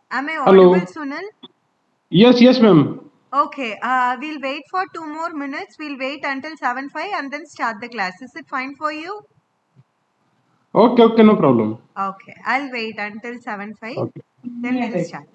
Am I audible, Hello. Sunil? Yes, ma'am. Okay, we'll wait for 2 more minutes. We'll wait until 7:05 and then start the class. Is it fine for you? Okay, no problem. Okay, I'll wait until 7:05. Okay. Then we'll start.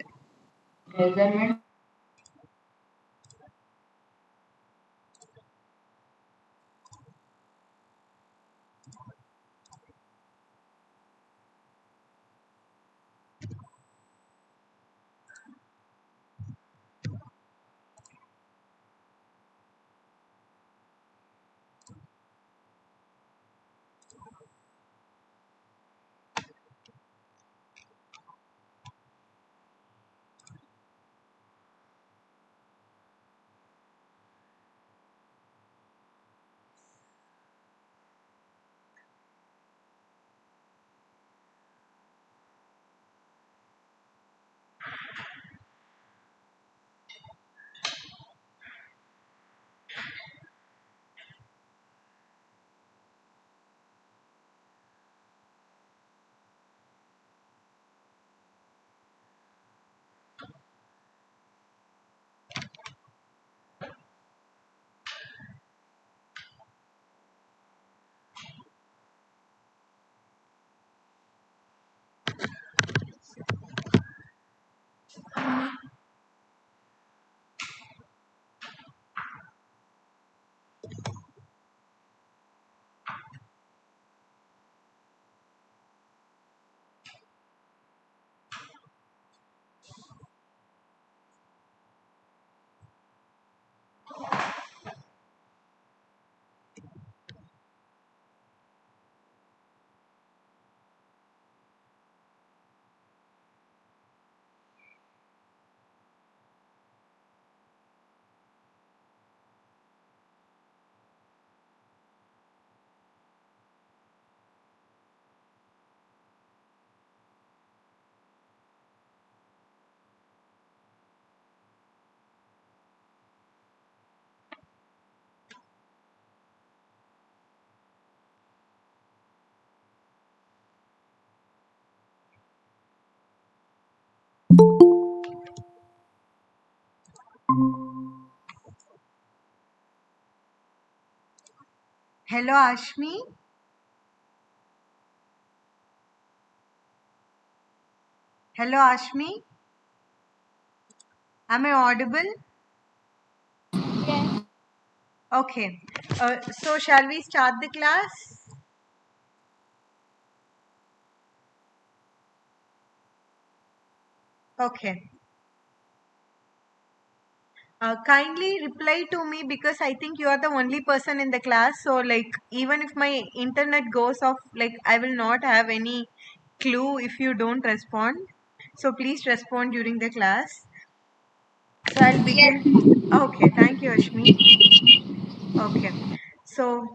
Hello, Ashmi. Hello, Ashmi. Am I audible? Yes. Okay. So shall we start the class? Okay. Kindly reply to me because I think you are the only person in the class. So, like, even if my internet goes off, like, I will not have any clue if you don't respond. So, please respond during the class. So, I'll begin. Okay, thank you, Ashmi. Okay, so,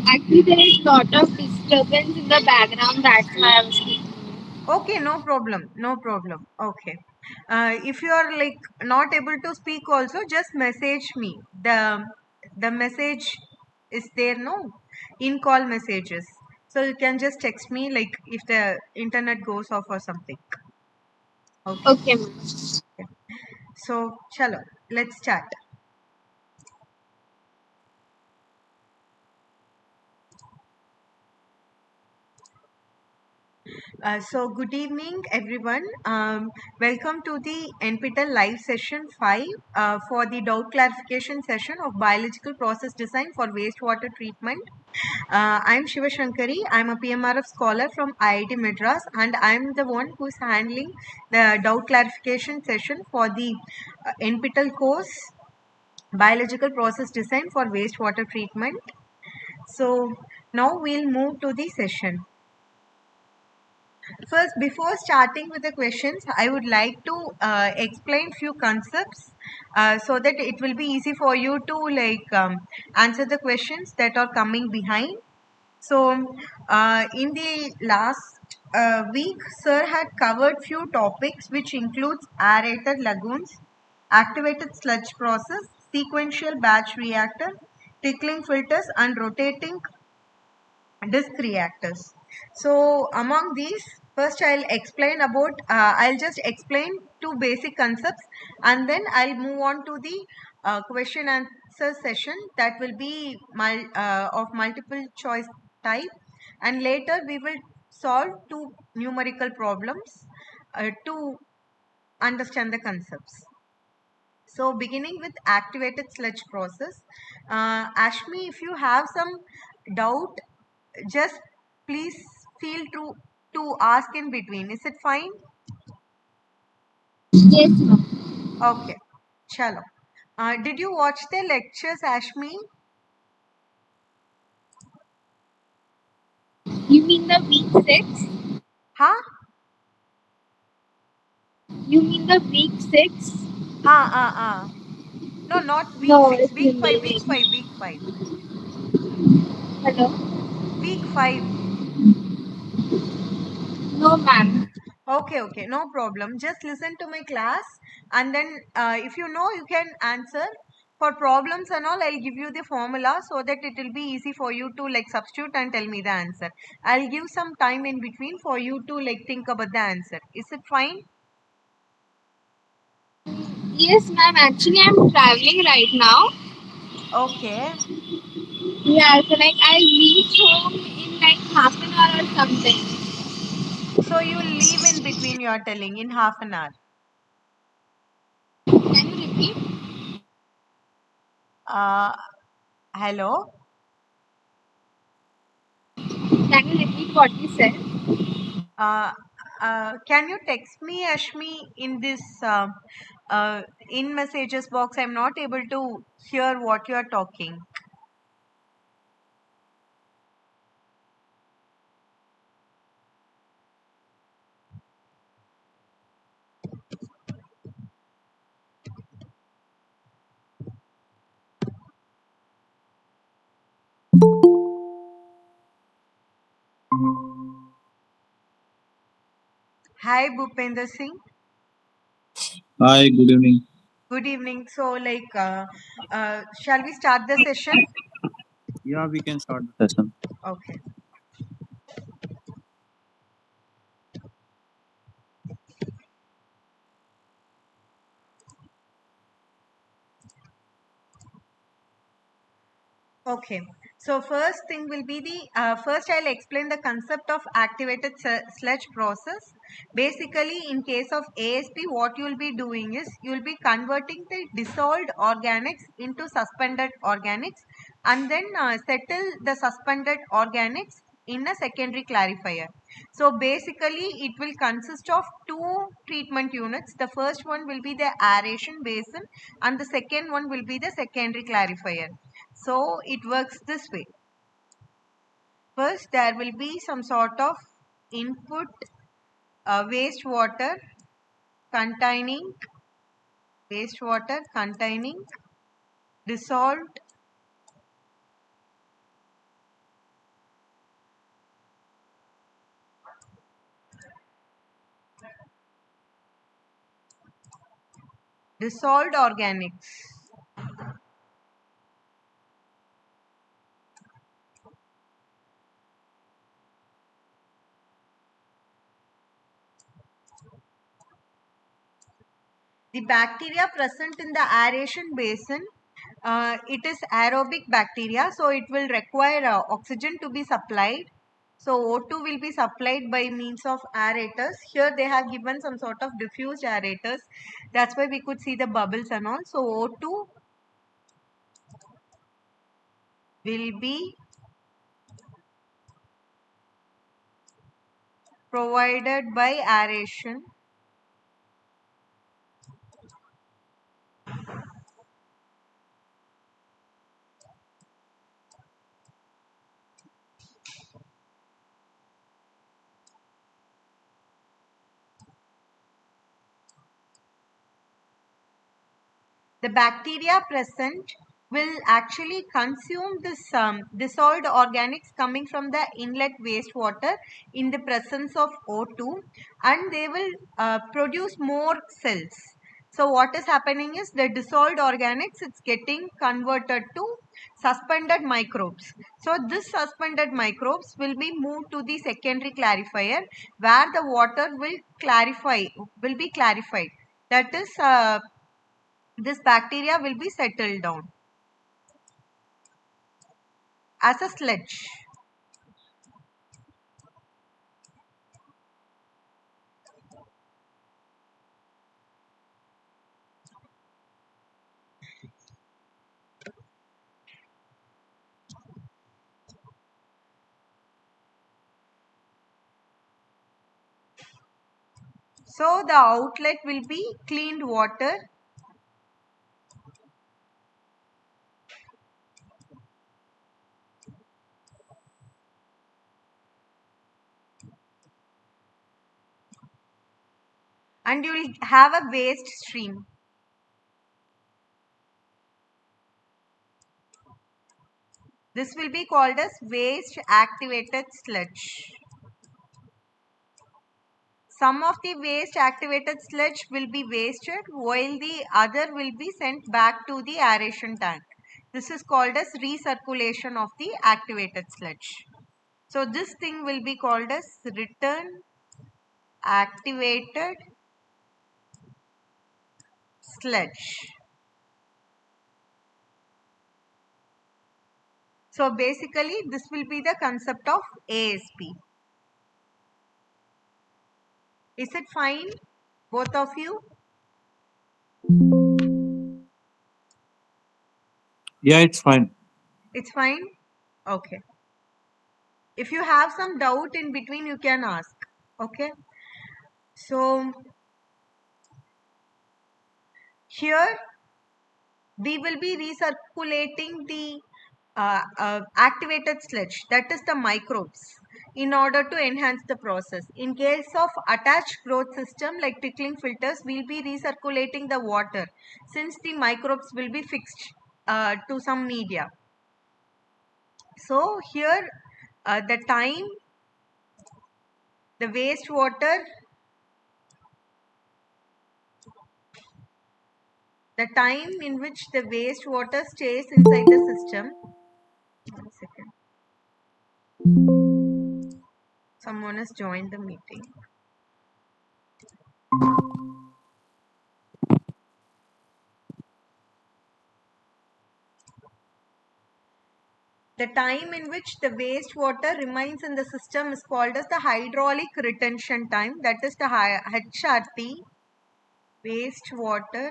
Actually, there is lot of disturbance in the background. That's why I was speaking. okay, no problem, no problem. Okay, if you are like not able to speak, also just message me. The message is there, no, in call messages. So you can just text me like if the internet goes off or something. Okay. Okay, ma'am. So, chalo, let's start. So, good evening, everyone. Welcome to the NPTEL live session 5 for the doubt clarification session of biological process design for wastewater treatment. I'm Shiva Shankari. I'm a PMRF scholar from IIT Madras, and I'm the one who's handling the doubt clarification session for the NPTEL course biological process design for wastewater treatment. So, now we'll move to the session. First, before starting with the questions, I would like to explain few concepts so that it will be easy for you to answer the questions that are coming behind. So, in the last week, sir had covered few topics which includes aerated lagoons, activated sludge process, sequential batch reactor, tickling filters, and rotating disk reactors. So among these, first I'll just explain two basic concepts, and then I'll move on to the question answer session that will be of multiple choice type, and later we will solve two numerical problems to understand the concepts. So beginning with activated sludge process, Ashmi, if you have some doubt, just please feel to ask in between. Is it fine? Yes, ma'am. Okay, chalo. Did you watch the lectures, Ashmi? You mean the week 6? Huh? You mean the week 6? No, not week No, 6. it's Week 5, week remaining. 5, week 5. Hello? Week 5. No, ma'am. Okay, no problem. Just listen to my class, and then if you know, you can answer. For problems and all, I'll give you the formula so that it will be easy for you to like substitute and tell me the answer. I'll give some time in between for you to like think about the answer. Is it fine? Yes, ma'am. Actually, I'm traveling right now. Okay. Yeah, so like I'll reach home in like half an hour or something. So you'll leave in between, you are telling, in half an hour. Can you repeat? Uh, Hello? Can you repeat what you said? Uh, can you text me, Ashmi, in this in messages box? I'm not able to hear what you are talking. Hi, Bhupender Singh. Hi, good evening. Good evening. So, shall we start the session? Yeah, we can start the session. Okay. Okay. So first thing will be the first I'll explain the concept of activated sludge process. Basically, in case of ASP, what you will be doing is you will be converting the dissolved organics into suspended organics, and then settle the suspended organics in a secondary clarifier. So basically, it will consist of two treatment units. The first one will be the aeration basin, and the second one will be the secondary clarifier. So it works this way. First, there will be some sort of input wastewater containing dissolved organics. The bacteria present in the aeration basin, it is aerobic bacteria, so it will require oxygen to be supplied. So O2 will be supplied by means of aerators. Here they have given some sort of diffused aerators. That's why we could see the bubbles and all. So O2 will be provided by aeration. The bacteria present will actually consume this dissolved organics coming from the inlet wastewater in the presence of O2, and they will produce more cells. So what is happening is the dissolved organics, it's getting converted to suspended microbes. So this suspended microbes will be moved to the secondary clarifier where the water will be clarified. That is, this bacteria will be settled down as a sludge. So the outlet will be cleaned water, and you will have a waste stream. This will be called as waste activated sludge. Some of the waste activated sludge will be wasted while the other will be sent back to the aeration tank. This is called as recirculation of the activated sludge. So this thing will be called as return activated sludge. So basically this will be the concept of ASP. Is it fine, both of you? Yeah, it's fine. It's fine? Okay. If you have some doubt in between, you can ask. Okay. So here we will be recirculating the activated sludge, that is the microbes, in order to enhance the process. In case of attached growth system like trickling filters, we will be recirculating the water since the microbes will be fixed to some media. So here the time the wastewater the time in which the wastewater stays inside the system. 1 second. Someone has joined the meeting. The time in which the wastewater remains in the system is called as the hydraulic retention time. That is the HRT, wastewater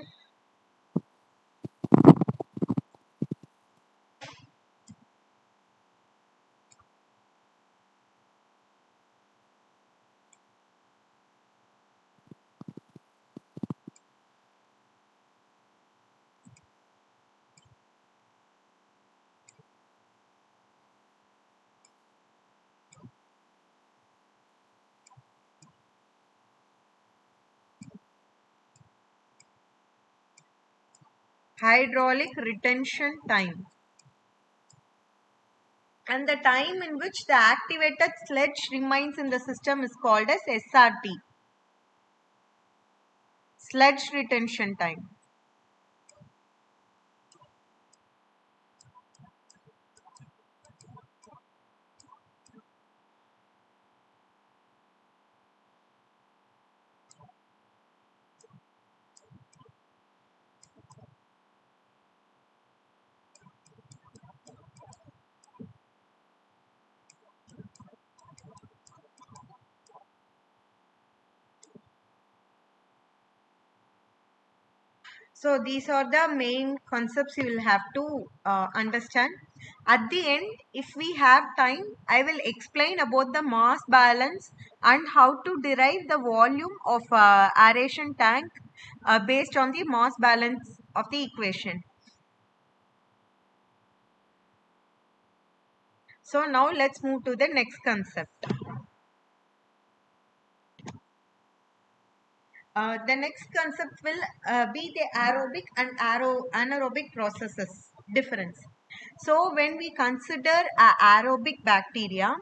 hydraulic retention time. And the time in which the activated sludge remains in the system is called as SRT, sludge retention time. So these are the main concepts you will have to understand. At the end, if we have time, I will explain about the mass balance and how to derive the volume of aeration tank based on the mass balance of the equation. So now let's move to the next concept. The next concept will be the aerobic and anaerobic processes difference. So when we consider aerobic bacteria,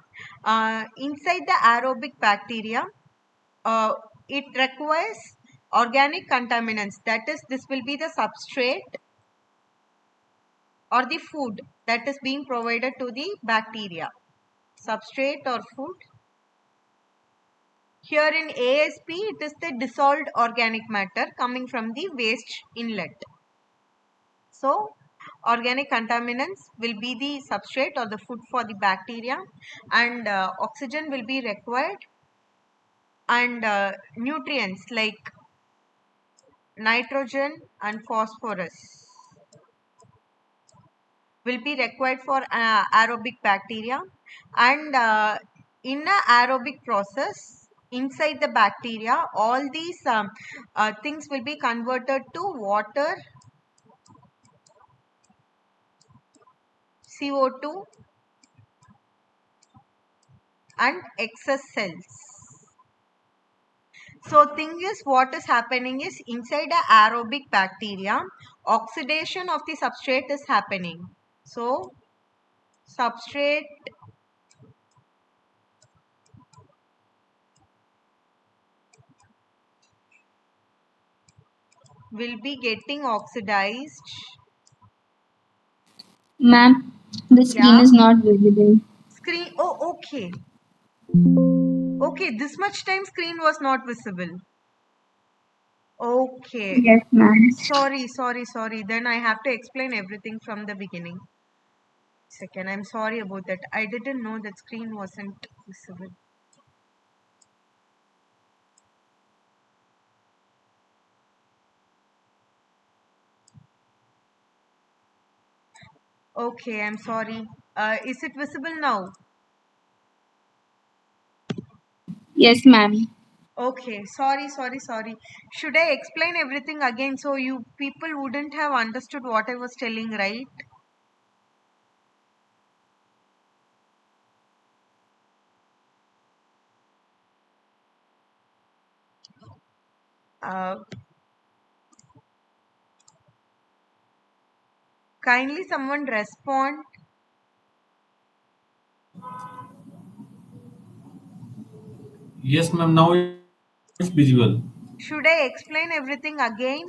inside the aerobic bacteria, uh, it requires organic contaminants. That is, this will be the substrate or the food that is being provided to the bacteria. Substrate or food. Here in ASP, it is the dissolved organic matter coming from the waste inlet. So, organic contaminants will be the substrate or the food for the bacteria, and oxygen will be required, and nutrients like nitrogen and phosphorus will be required for aerobic bacteria, and in a aerobic process inside the bacteria, all these things will be converted to water, CO2 and excess cells. So thing is, what is happening is, inside the aerobic bacteria, oxidation of the substrate is happening. So substrate will be getting oxidized. Ma'am, the screen Yeah, is not visible. screen. Oh, okay. Okay, this much time screen was not visible. Okay. Yes, ma'am. Sorry. Then I have to explain everything from the beginning. Second, I'm sorry about that. I didn't know that screen wasn't visible. Okay, I'm sorry. Is it visible now? Yes, ma'am. Okay, sorry. Should I explain everything again so you people wouldn't have understood what I was telling, right? Uh, Kindly someone respond. Yes, ma'am. Now it's visible. Should I explain everything again?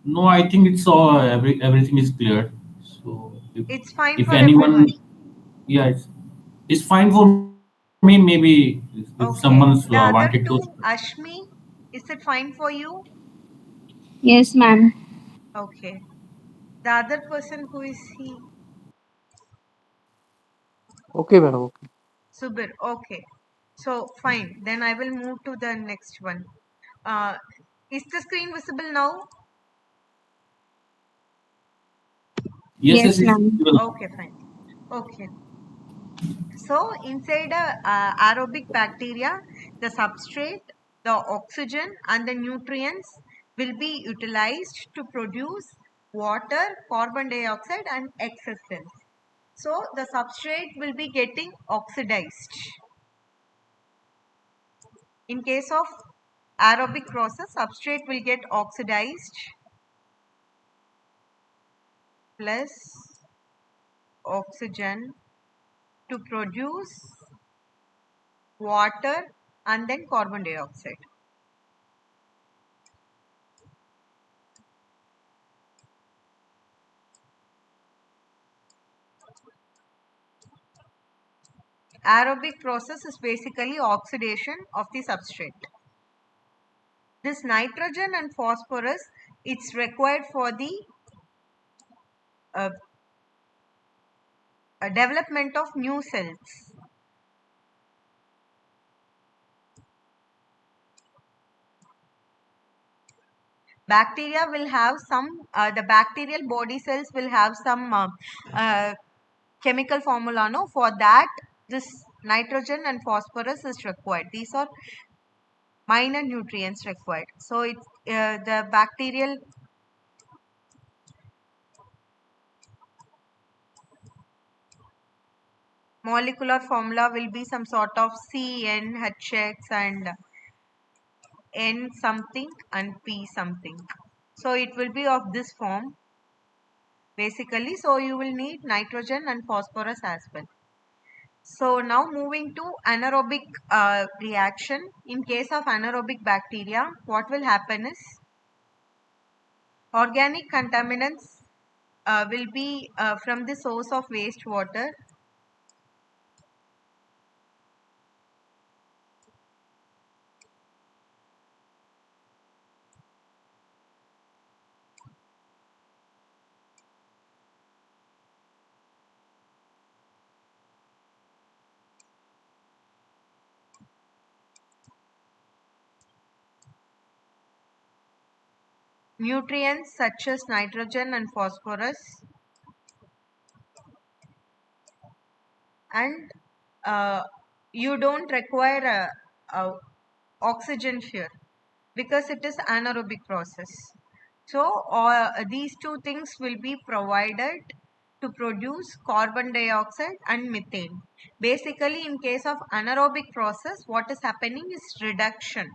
No, I think it's all everything is clear. So It's fine if for everyone. anyone, yeah, it's fine for me. Maybe if someone's Okay. The wanted other to. two, Ashmi, is it fine for you? Yes, ma'am. Okay. The other person, who is he? Okay, madam. Okay. Subir. Okay. So fine. Then I will move to the next one. Uh, is the screen visible now? Yes, Yes, it's ma'am. visible. Okay, fine. Okay. So inside a aerobic bacteria, the substrate, the oxygen and the nutrients will be utilized to produce water, carbon dioxide and excess cells. So the substrate will be getting oxidized. In case of aerobic process, substrate will get oxidized plus oxygen to produce water and then carbon dioxide. Aerobic process is basically oxidation of the substrate. This nitrogen and phosphorus, it's required for the uh, development of new cells. Bacteria will have some, the bacterial body cells will have some chemical formula, no? For that, this nitrogen and phosphorus is required. These are minor nutrients required. So it's the bacterial molecular formula will be some sort of CnHX and N something and P something. So it will be of this form basically. So you will need nitrogen and phosphorus as well. So now moving to anaerobic reaction. In case of anaerobic bacteria, what will happen is, organic contaminants will be from the source of wastewater. nutrients such as nitrogen and phosphorus, and you don't require a oxygen here because it is anaerobic process. So these two things will be provided to produce carbon dioxide and methane. Basically, in case of anaerobic process, what is happening is reduction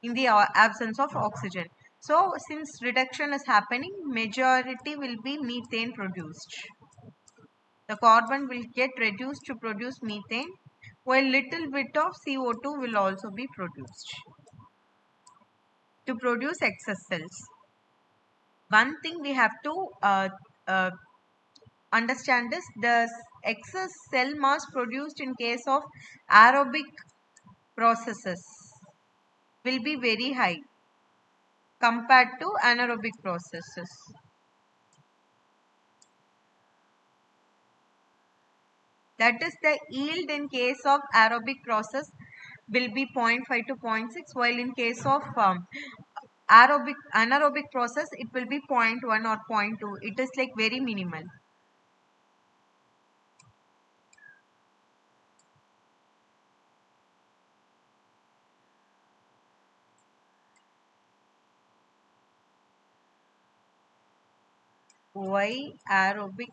in the absence of oxygen. So since reduction is happening, majority will be methane produced. The carbon will get reduced to produce methane, while little bit of CO2 will also be produced to produce excess cells. One thing we have to uh, understand is the excess cell mass produced in case of aerobic processes will be very high compared to anaerobic processes. That is, the yield in case of aerobic process will be 0.5 to 0.6, while in case of anaerobic process it will be 0.1 or 0.2. It is like very minimal. Why aerobic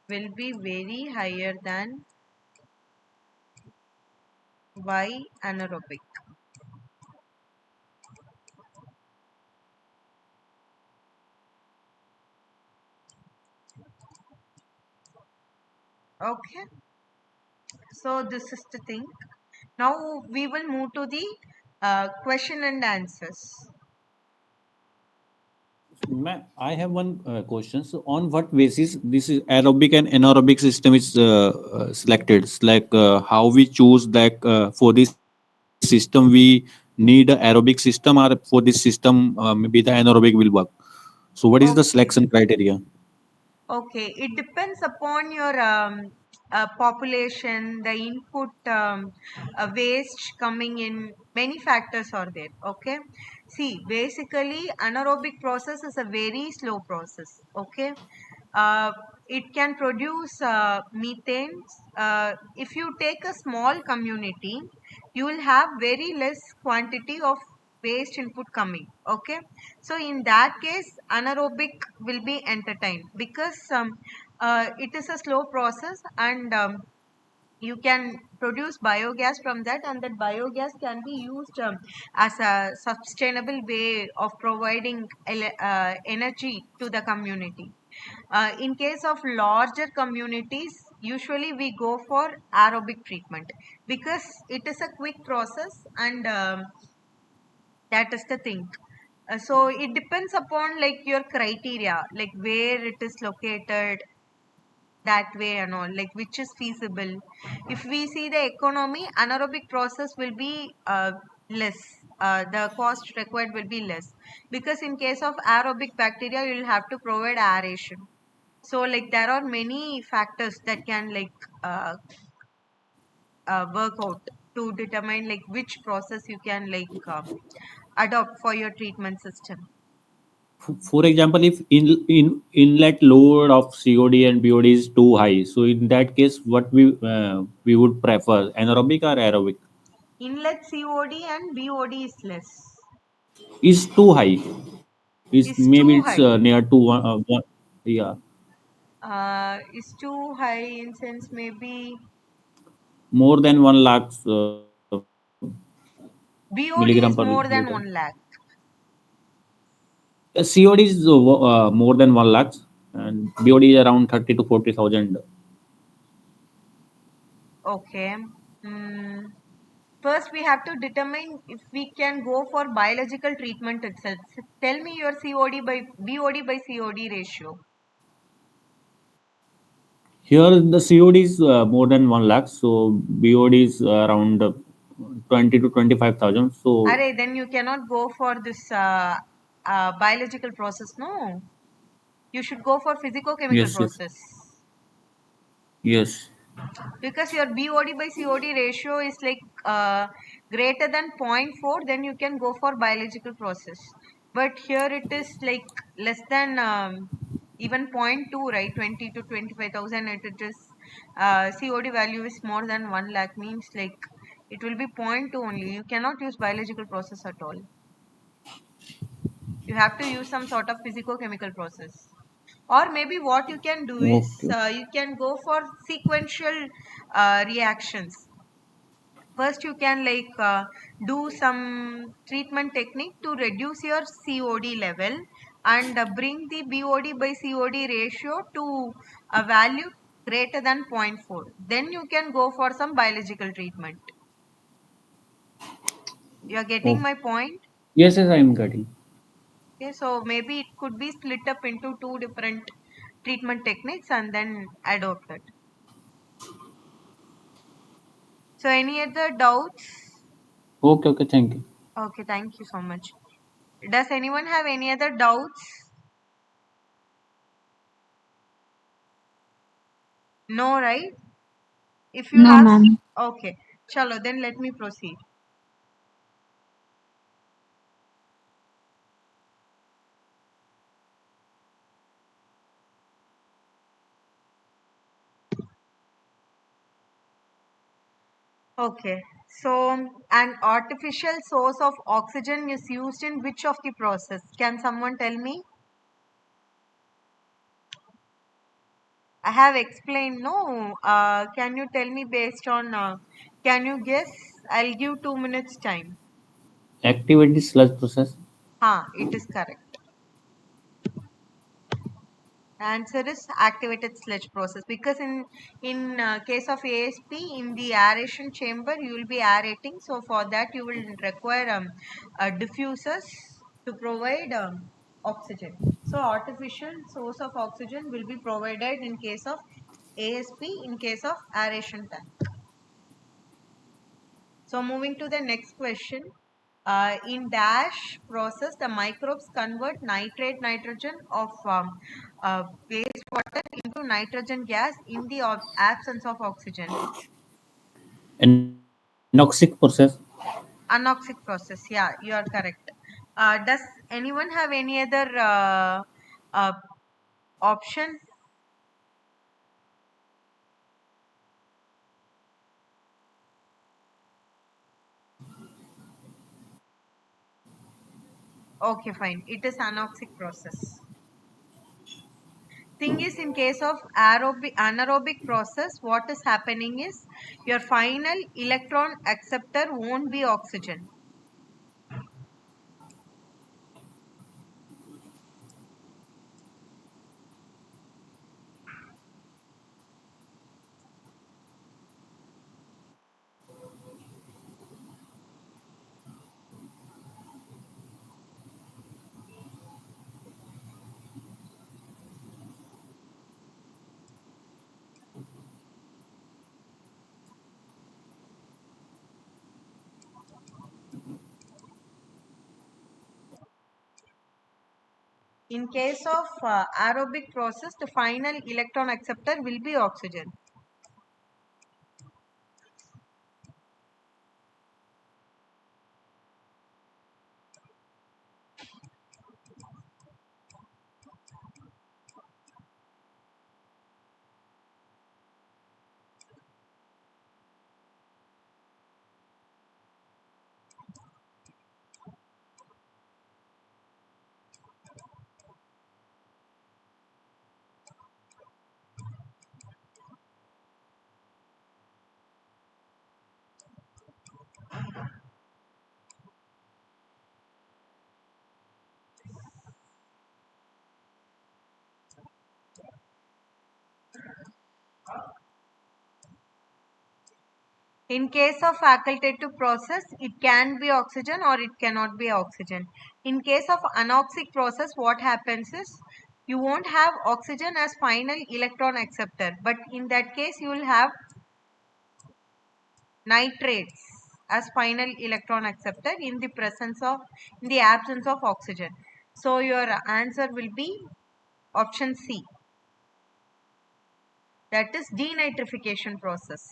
will be very higher than Y anaerobic? Okay, so this is the thing. Now we will move to the question and answers. Ma'am, I have one question. So, on what basis this is aerobic and anaerobic system is selected? It's like how we choose like for this system we need a aerobic system, or for this system maybe the anaerobic will work. So, what is the Okay. selection criteria? Okay, it depends upon your population, the input waste coming in. Many factors are there. Okay, see, basically, anaerobic process is a very slow process. Okay, uh, it can produce methane. If you take a small community, you will have very less quantity of waste input coming. Okay, so in that case anaerobic will be entertained because it is a slow process, and you can produce biogas from that, and that biogas can be used as a sustainable way of providing energy to the community. In case of larger communities, usually we go for aerobic treatment because it is a quick process, and that is the thing. So it depends upon like your criteria, like where it is located, that way and all, like which is feasible. If we see the economy, anaerobic process will be less. The cost required will be less because in case of aerobic bacteria, you will have to provide aeration. So like there are many factors that can like work out to determine like which process you can like adopt for your treatment system. For example, if in inlet load of COD and BOD is too high, so in that case, what we would prefer, anaerobic or aerobic? Inlet COD and BOD is less, Is too high. Is is maybe too it's high. near to one, yeah, Is too high in sense maybe more than 1 lakh BOD milligram is per more than liter. 1 lakh. COD is more than 1 lakh, and BOD is around 30 to 40,000. Okay. Mm, First, we have to determine if we can go for biological treatment itself. Tell me your COD by BOD by COD ratio. Here the COD is more than 1 lakh, so BOD is around 20 to 25,000. So Array, then you cannot go for this biological process. No, you should go for physico-chemical yes, yes, process yes. because your BOD by COD ratio is like greater than 0.4, then you can go for biological process. But here it is like less than even 0.2, right? 20 to 25,000. It is COD value is more than 1 lakh, means like it will be 0.2 only. You cannot use biological process at all. You have to use some sort of physico-chemical process. Or maybe what you can do is Okay. you can go for sequential reactions. First you can like do some treatment technique to reduce your COD level and bring the BOD by COD ratio to a value greater than 0.4. Then you can go for some biological treatment. You are getting Oh, my point? yes, I am getting. Okay, so maybe it could be split up into two different treatment techniques and then adopt it. So any other doubts? Okay, thank you. Okay, thank you so much. Does anyone have any other doubts? No, right? If you No, have, ma'am. okay, chalo, then let me proceed. Okay, so an artificial source of oxygen is used in which of the process? Can someone tell me? I have explained, no. Can you tell me based on, can you guess? I'll give 2 minutes time. Activity sludge process. It is correct. Answer is activated sludge process, because in case of ASP, in the aeration chamber you will be aerating, so for that you will require diffusers to provide oxygen. So artificial source of oxygen will be provided in case of ASP, in case of aeration tank. So moving to the next question. In dash process, the microbes convert nitrate nitrogen of wastewater into nitrogen gas in the absence of oxygen. Anoxic process. Anoxic process. Yeah, you are correct. Does anyone have any other uh, option? Okay, fine. It is anoxic process. Thing is, in case of anaerobic process, what is happening is your final electron acceptor won't be oxygen. In case of aerobic process, the final electron acceptor will be oxygen. In case of facultative process, it can be oxygen or it cannot be oxygen. In case of anoxic process, what happens is you won't have oxygen as final electron acceptor, but in that case you will have nitrates as final electron acceptor in the absence of oxygen. So your answer will be option C. That is denitrification process.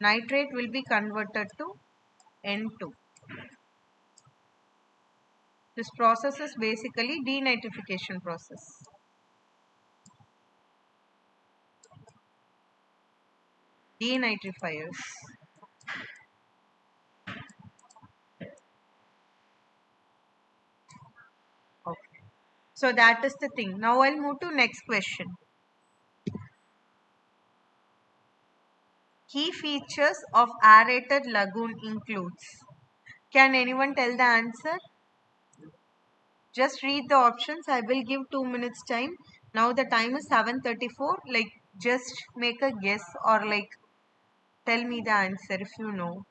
Nitrate will be converted to N2. This process is basically denitrification process. Denitrifiers. Okay. So that is the thing. Now I'll move to next question. Key features of aerated lagoon includes. Can anyone tell the answer? Just read the options. I will give 2 minutes time. Now the time is 7:34. Like just make a guess or like tell me the answer if you know.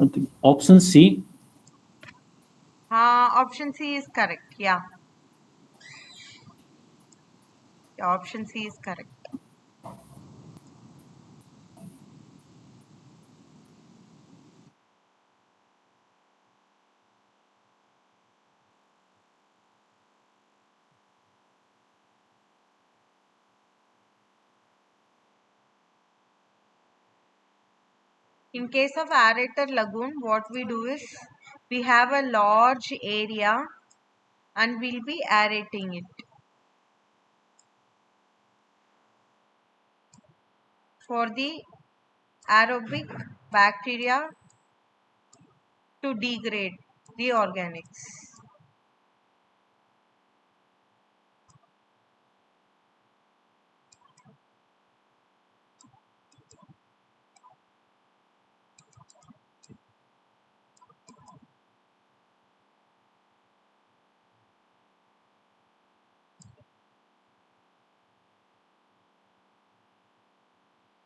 I think option C. Option C is correct. Yeah. Option C is correct. In case of aerated lagoon, what we do is we have a large area and we'll be aerating it. For the aerobic bacteria to degrade the organics.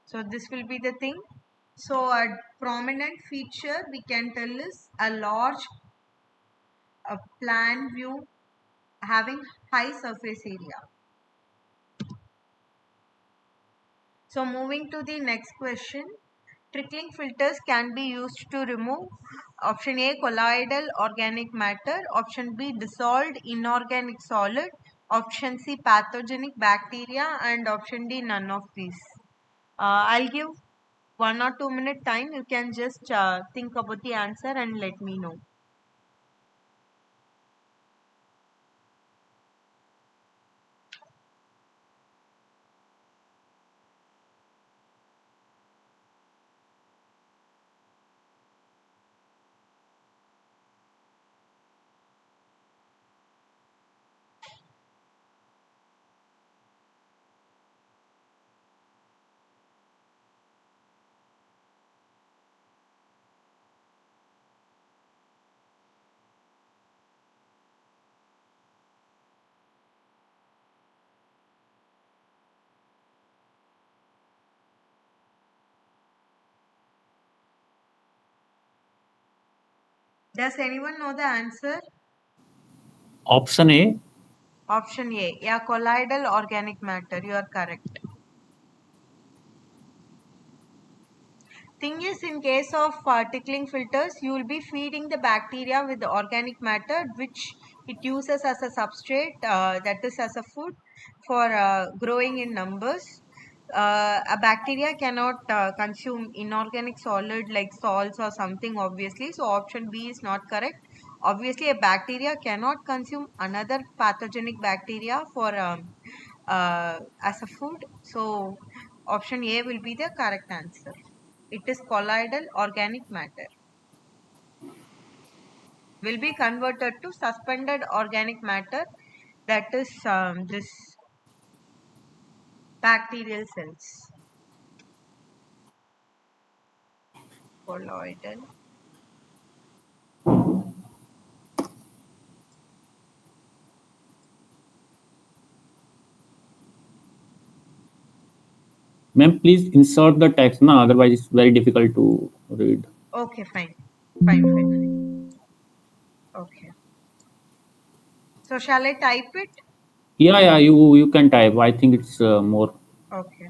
So this will be the thing. So a prominent feature we can tell is a large plan view having high surface area. So moving to the next question. Trickling filters can be used to remove option A colloidal organic matter, option B dissolved inorganic solid, option C pathogenic bacteria, and option D none of these. I'll give 1 or 2 minute time. You can just think about the answer and let me know. Does anyone know the answer? Option A. Option A. Yeah, colloidal organic matter. You are correct. Thing is, in case of tickling filters, you will be feeding the bacteria with the organic matter which it uses as a substrate, that is as a food for growing in numbers. A bacteria cannot consume inorganic solid like salts or something, obviously. So option B is not correct. Obviously, a bacteria cannot consume another pathogenic bacteria for as a food. So option A will be the correct answer. It is colloidal organic matter. Will be converted to suspended organic matter, that is this bacterial cells. Colloidal. Ma'am, please insert the text, na, otherwise it's very difficult to read. Okay, fine. Fine. Okay. So shall I type it? Yeah, you can type. I think it's more. Okay.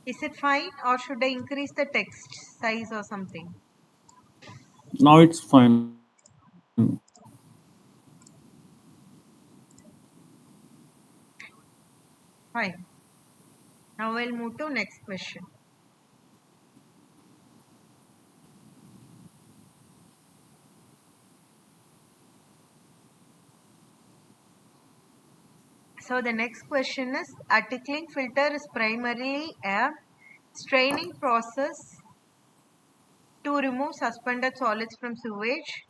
Is it fine or should I increase the text size or something? Now it's fine. Fine. Now I'll move to next question. So the next question is, a tickling filter is primarily a straining process to remove suspended solids from sewage,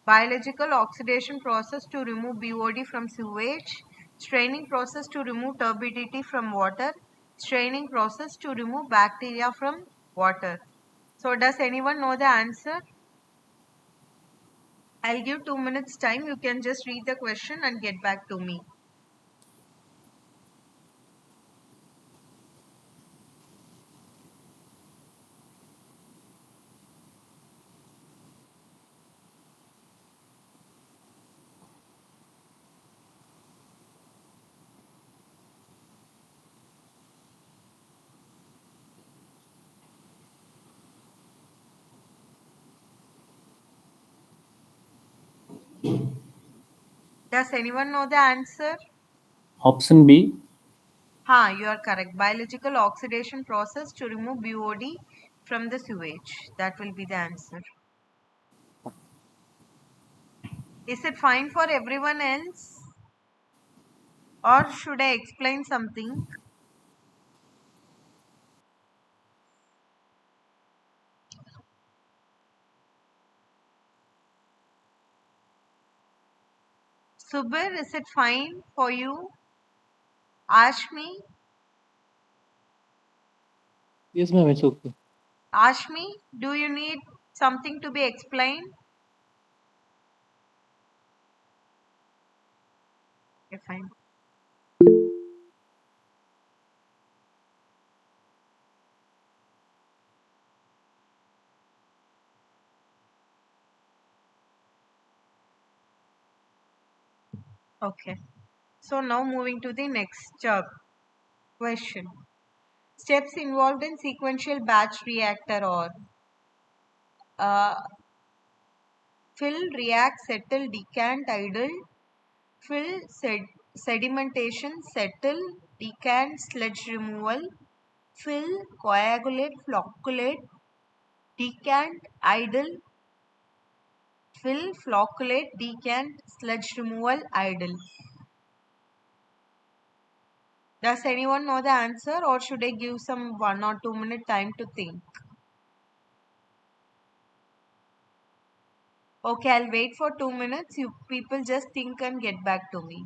biological oxidation process to remove BOD from sewage, straining process to remove turbidity from water, straining process to remove bacteria from water. So does anyone know the answer? I'll give 2 minutes time. You can just read the question and get back to me. Does anyone know the answer? Option B. You are correct. Biological oxidation process to remove BOD from the sewage. That will be the answer. Is it fine for everyone else? Or should I explain something? Subir, is it fine for you? Ashmi? Yes, ma'am, it's okay. Ashmi, do you need something to be explained? Okay, fine. Okay. So now moving to the next question. Steps involved in sequential batch reactor or uh, fill, react, settle, decant, idle, fill, sedimentation, settle, decant, sludge removal, fill, coagulate, flocculate, decant, idle, fill, flocculate, decant, sludge removal, idle. Does anyone know the answer or should I give some 1 or 2 minute time to think? Okay, I'll wait for 2 minutes. You people just think and get back to me.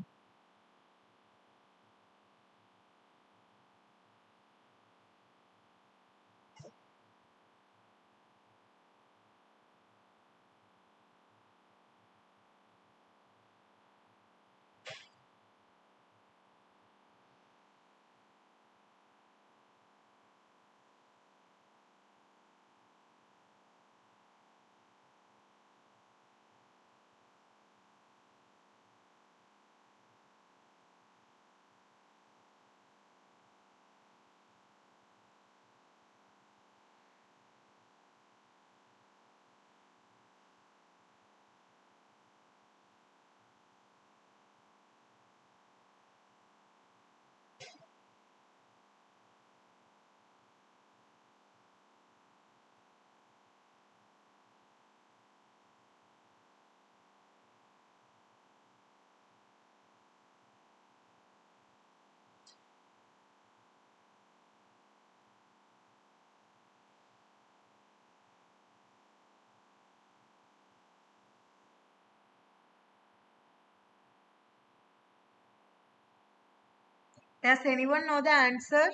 Does anyone know the answer?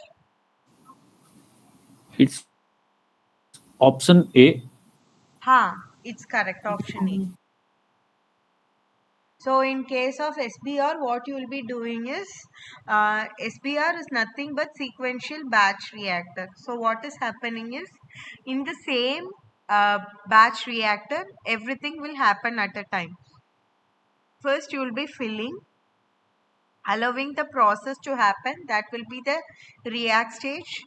It's option A. Ha, it's correct. Option A. So in case of SBR, what you will be doing is, SBR is nothing but sequential batch reactor. So what is happening is, in the same batch reactor, everything will happen at a time. First you will be filling, allowing the process to happen. That will be the react stage.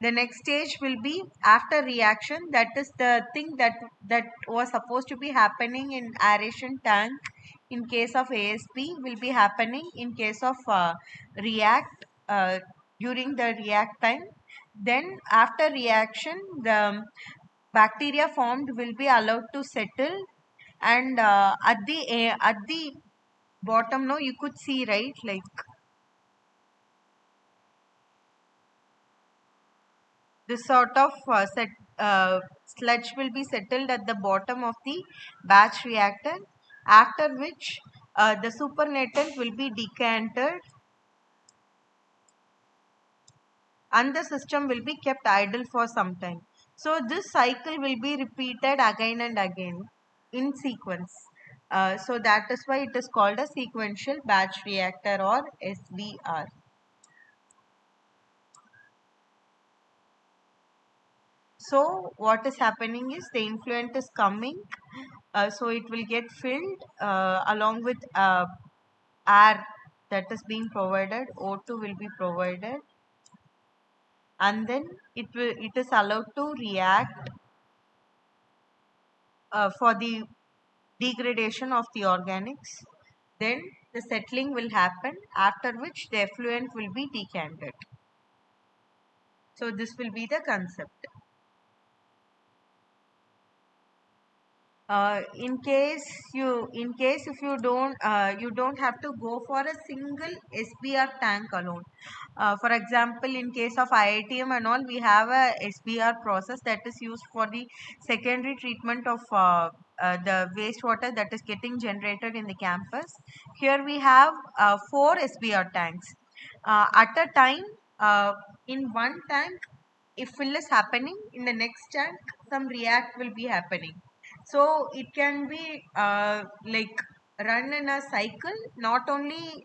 The next stage will be after reaction. That is the thing that was supposed to be happening in aeration tank in case of ASP will be happening in case of react during the react time. Then after reaction, the bacteria formed will be allowed to settle, and at the bottom, no, you could see, right, like this sort of sludge will be settled at the bottom of the batch reactor, after which the supernatant will be decanted and the system will be kept idle for some time. So this cycle will be repeated again and again in sequence. So that is why it is called a sequential batch reactor, or SBR. So what is happening is the influent is coming, so it will get filled along with air that is being provided. O2 will be provided, and then it is allowed to react for the degradation of the organics. Then the settling will happen, after which the effluent will be decanted. So this will be the concept. In case if you don't have to go for a single SBR tank alone. For example, in case of IITM and all, we have a SBR process that is used for the secondary treatment of the wastewater that is getting generated in the campus. Here we have 4 SBR tanks at a time. In one tank, if fill is happening, in the next tank some react will be happening. So it can be like run in a cycle, not only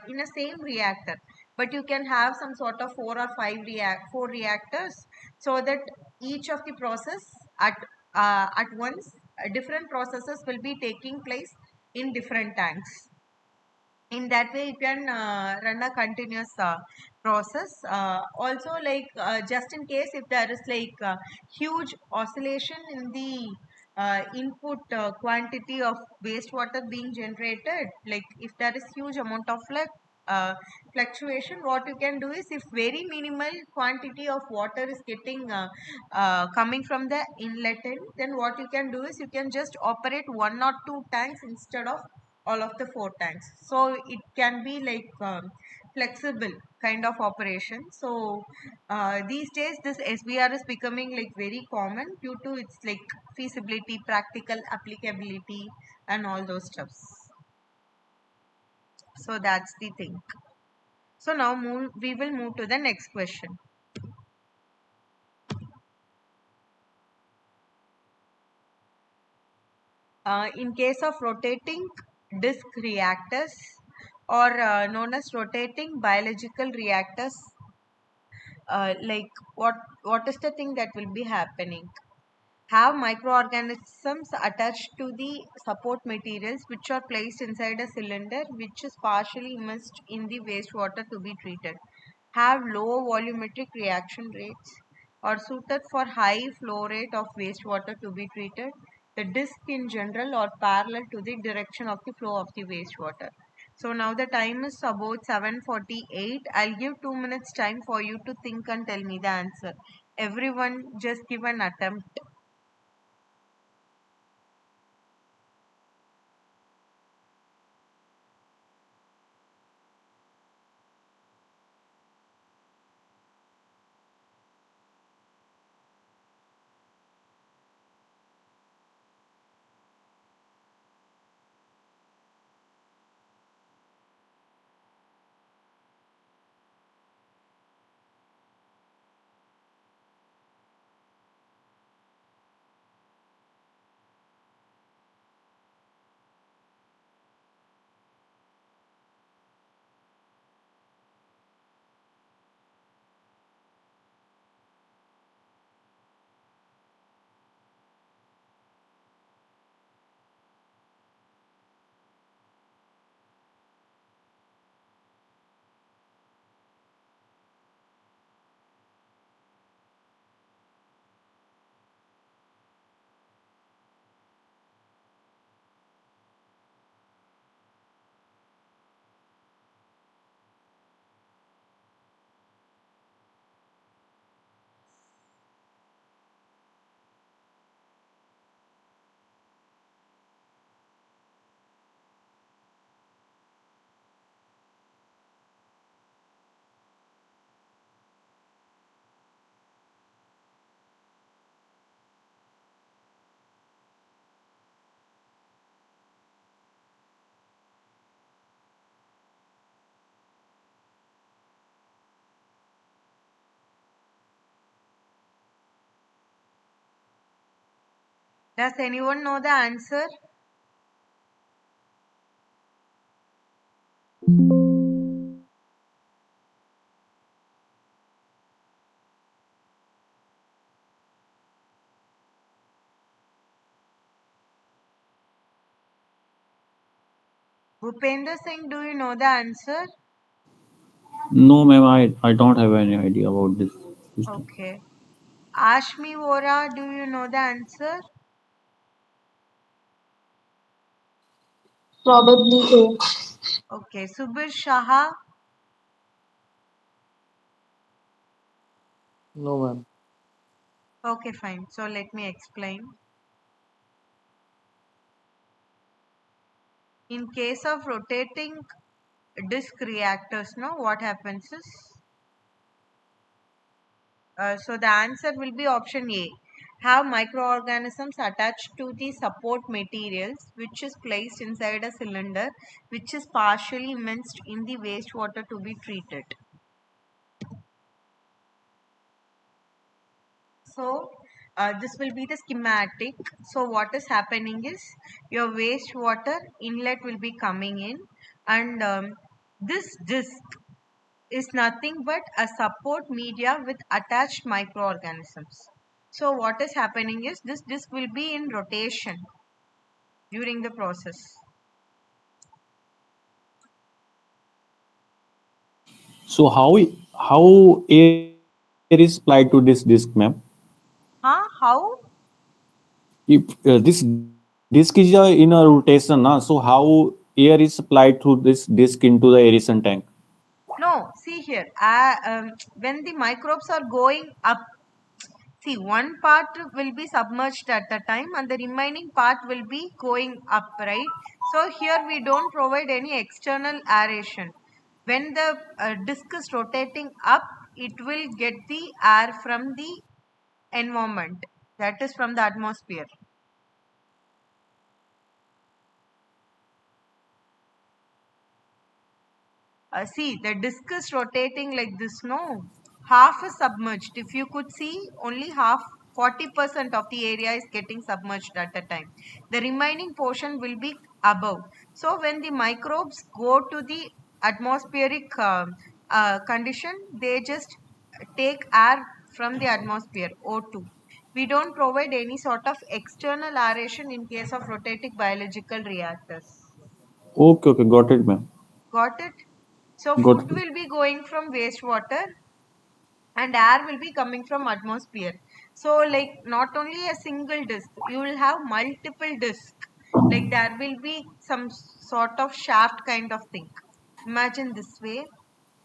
in a same reactor, but you can have some sort of 4 reactors, so that each of the process at once, different processes will be taking place in different tanks. In that way you can run a continuous process. Also, like just in case if there is like huge oscillation in the input quantity of wastewater being generated, like if there is huge amount of fluctuation, what you can do is, if very minimal quantity of water is getting coming from the inlet end, then what you can do is you can just operate 1 or 2 tanks instead of all of the 4 tanks. So it can be like flexible kind of operation. So these days this SBR is becoming like very common due to its like feasibility, practical applicability, and all those stuffs. So that's the thing. So now we will move to the next question. In case of rotating disk reactors, or known as rotating biological reactors, like what is the thing that will be happening? Have microorganisms attached to the support materials, which are placed inside a cylinder which is partially immersed in the wastewater to be treated. Have low volumetric reaction rates, are suited for high flow rate of wastewater to be treated. The disk in general are parallel to the direction of the flow of the wastewater. So now the time is about 7:48. I'll give 2 minutes time for you to think and tell me the answer. Everyone just give an attempt. Does anyone know the answer? Bhupender Singh, do you know the answer? No, ma'am, I don't have any idea about this system. Okay. Ashmi Vora, do you know the answer? Probably A. Okay. Subir Shaha. No, ma'am. Okay, fine. So let me explain. In case of rotating disk reactors, no, what happens is, so the answer will be option A. Have microorganisms attached to the support materials which is placed inside a cylinder which is partially immersed in the wastewater to be treated. So this will be the schematic. So what is happening is your wastewater inlet will be coming in, and this disk is nothing but a support media with attached microorganisms. So what is happening is this disk will be in rotation during the process. So how air is applied to this disk, ma'am? Huh? How? If this disk is in a rotation, na, so how air is supplied through this disk into the aeration tank? No, see here. When the microbes are going up, see, one part will be submerged at the time and the remaining part will be going up, right? So here we don't provide any external aeration. When the disk is rotating up, it will get the air from the environment, that is from the atmosphere. See, the disk is rotating like this, no? Half is submerged. If you could see, only half, 40% of the area is getting submerged at a time. The remaining portion will be above. So when the microbes go to the atmospheric condition, they just take air from the atmosphere, O2. We don't provide any sort of external aeration in case of rotating biological reactors. Okay, got it, ma'am. Got it? So Got food it. will be going from wastewater and air will be coming from atmosphere. So like not only a single disk, you will have multiple disks. Like there will be some sort of shaft kind of thing. Imagine this way.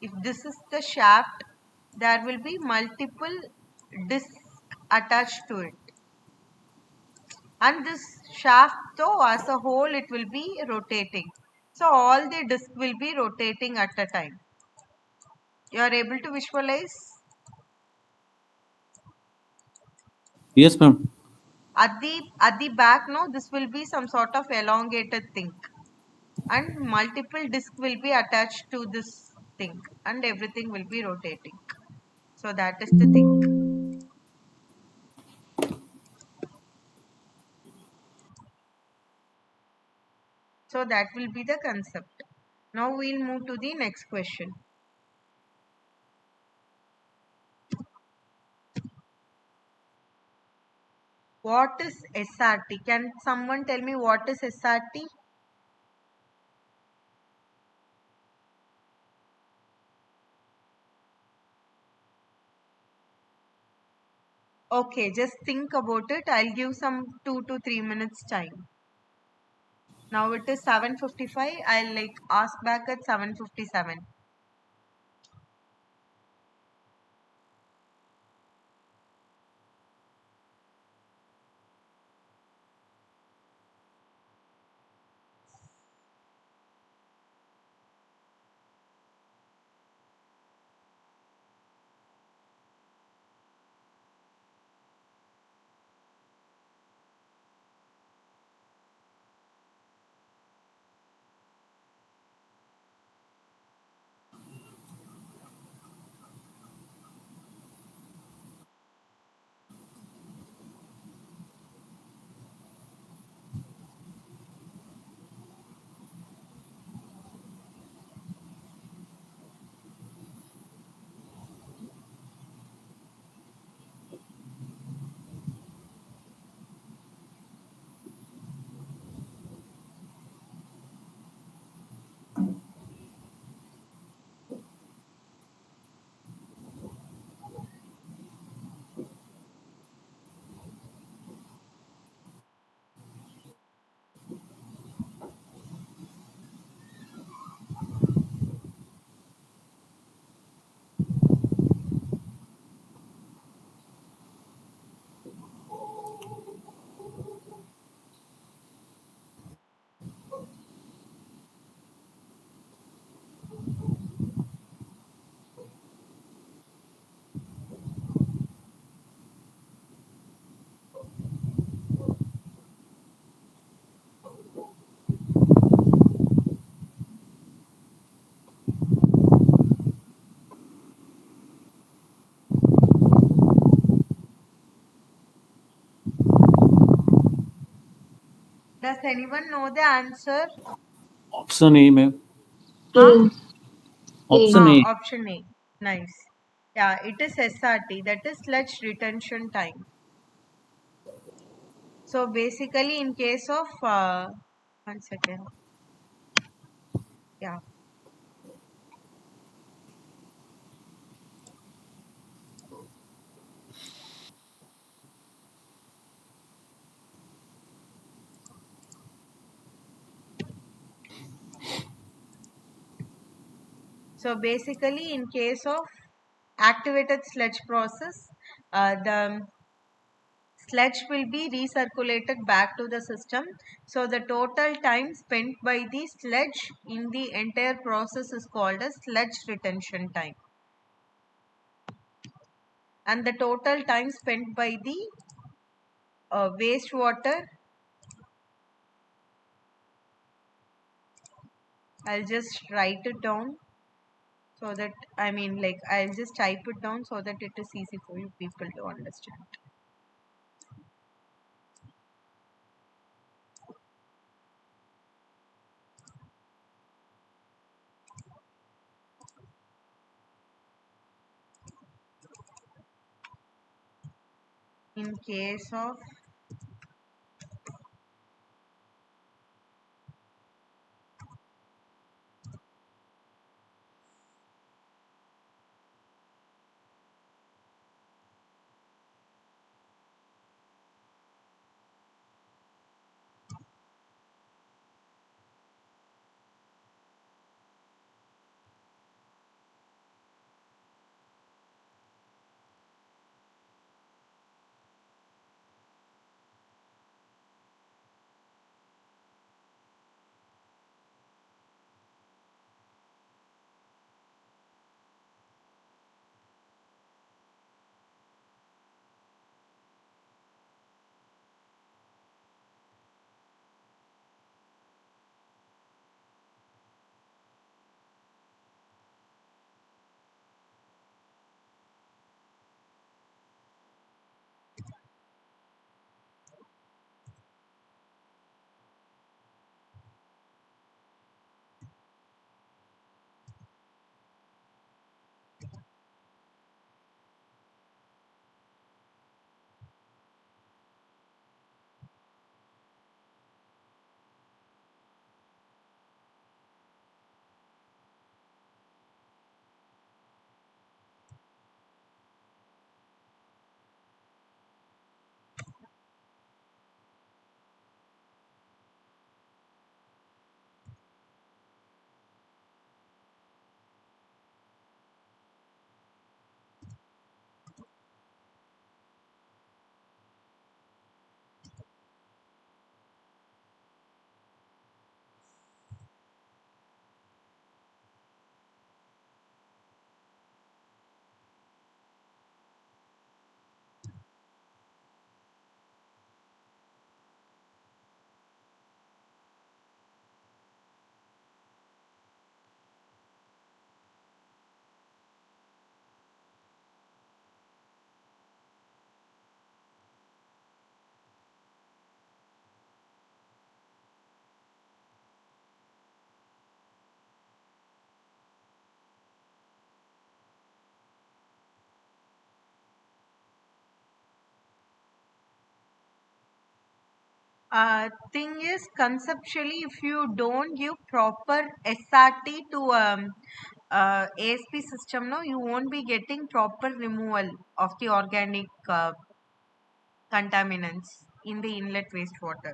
If this is the shaft, there will be multiple disks attached to it. And this shaft though as a whole it will be rotating. So all the disks will be rotating at a time. You are able to visualize? Yes, ma'am. At the back, no, this will be some sort of elongated thing, and multiple disc will be attached to this thing, and everything will be rotating. So that is the thing. So that will be the concept. Now we'll move to the next question. What is SRT? Can someone tell me what is SRT? Okay, just think about it. I'll give some 2 to 3 minutes time. Now it is 7:55. I'll like ask back at 7:57. anyone know the answer? Option A, ma'am. Huh? Option A. Option A. Nice. Yeah, it is SRT, that is sludge retention time. So basically, in case of 1 second. Yeah. So basically, in case of activated sludge process, the sludge will be recirculated back to the system. So the total time spent by the sludge in the entire process is called as sludge retention time. And the total time spent by the wastewater, I'll just write it down so that, I'll just type it down so that it is easy for you people to understand. In case of thing is, conceptually, if you don't give proper SRT to ASP system, no, you won't be getting proper removal of the organic contaminants in the inlet wastewater.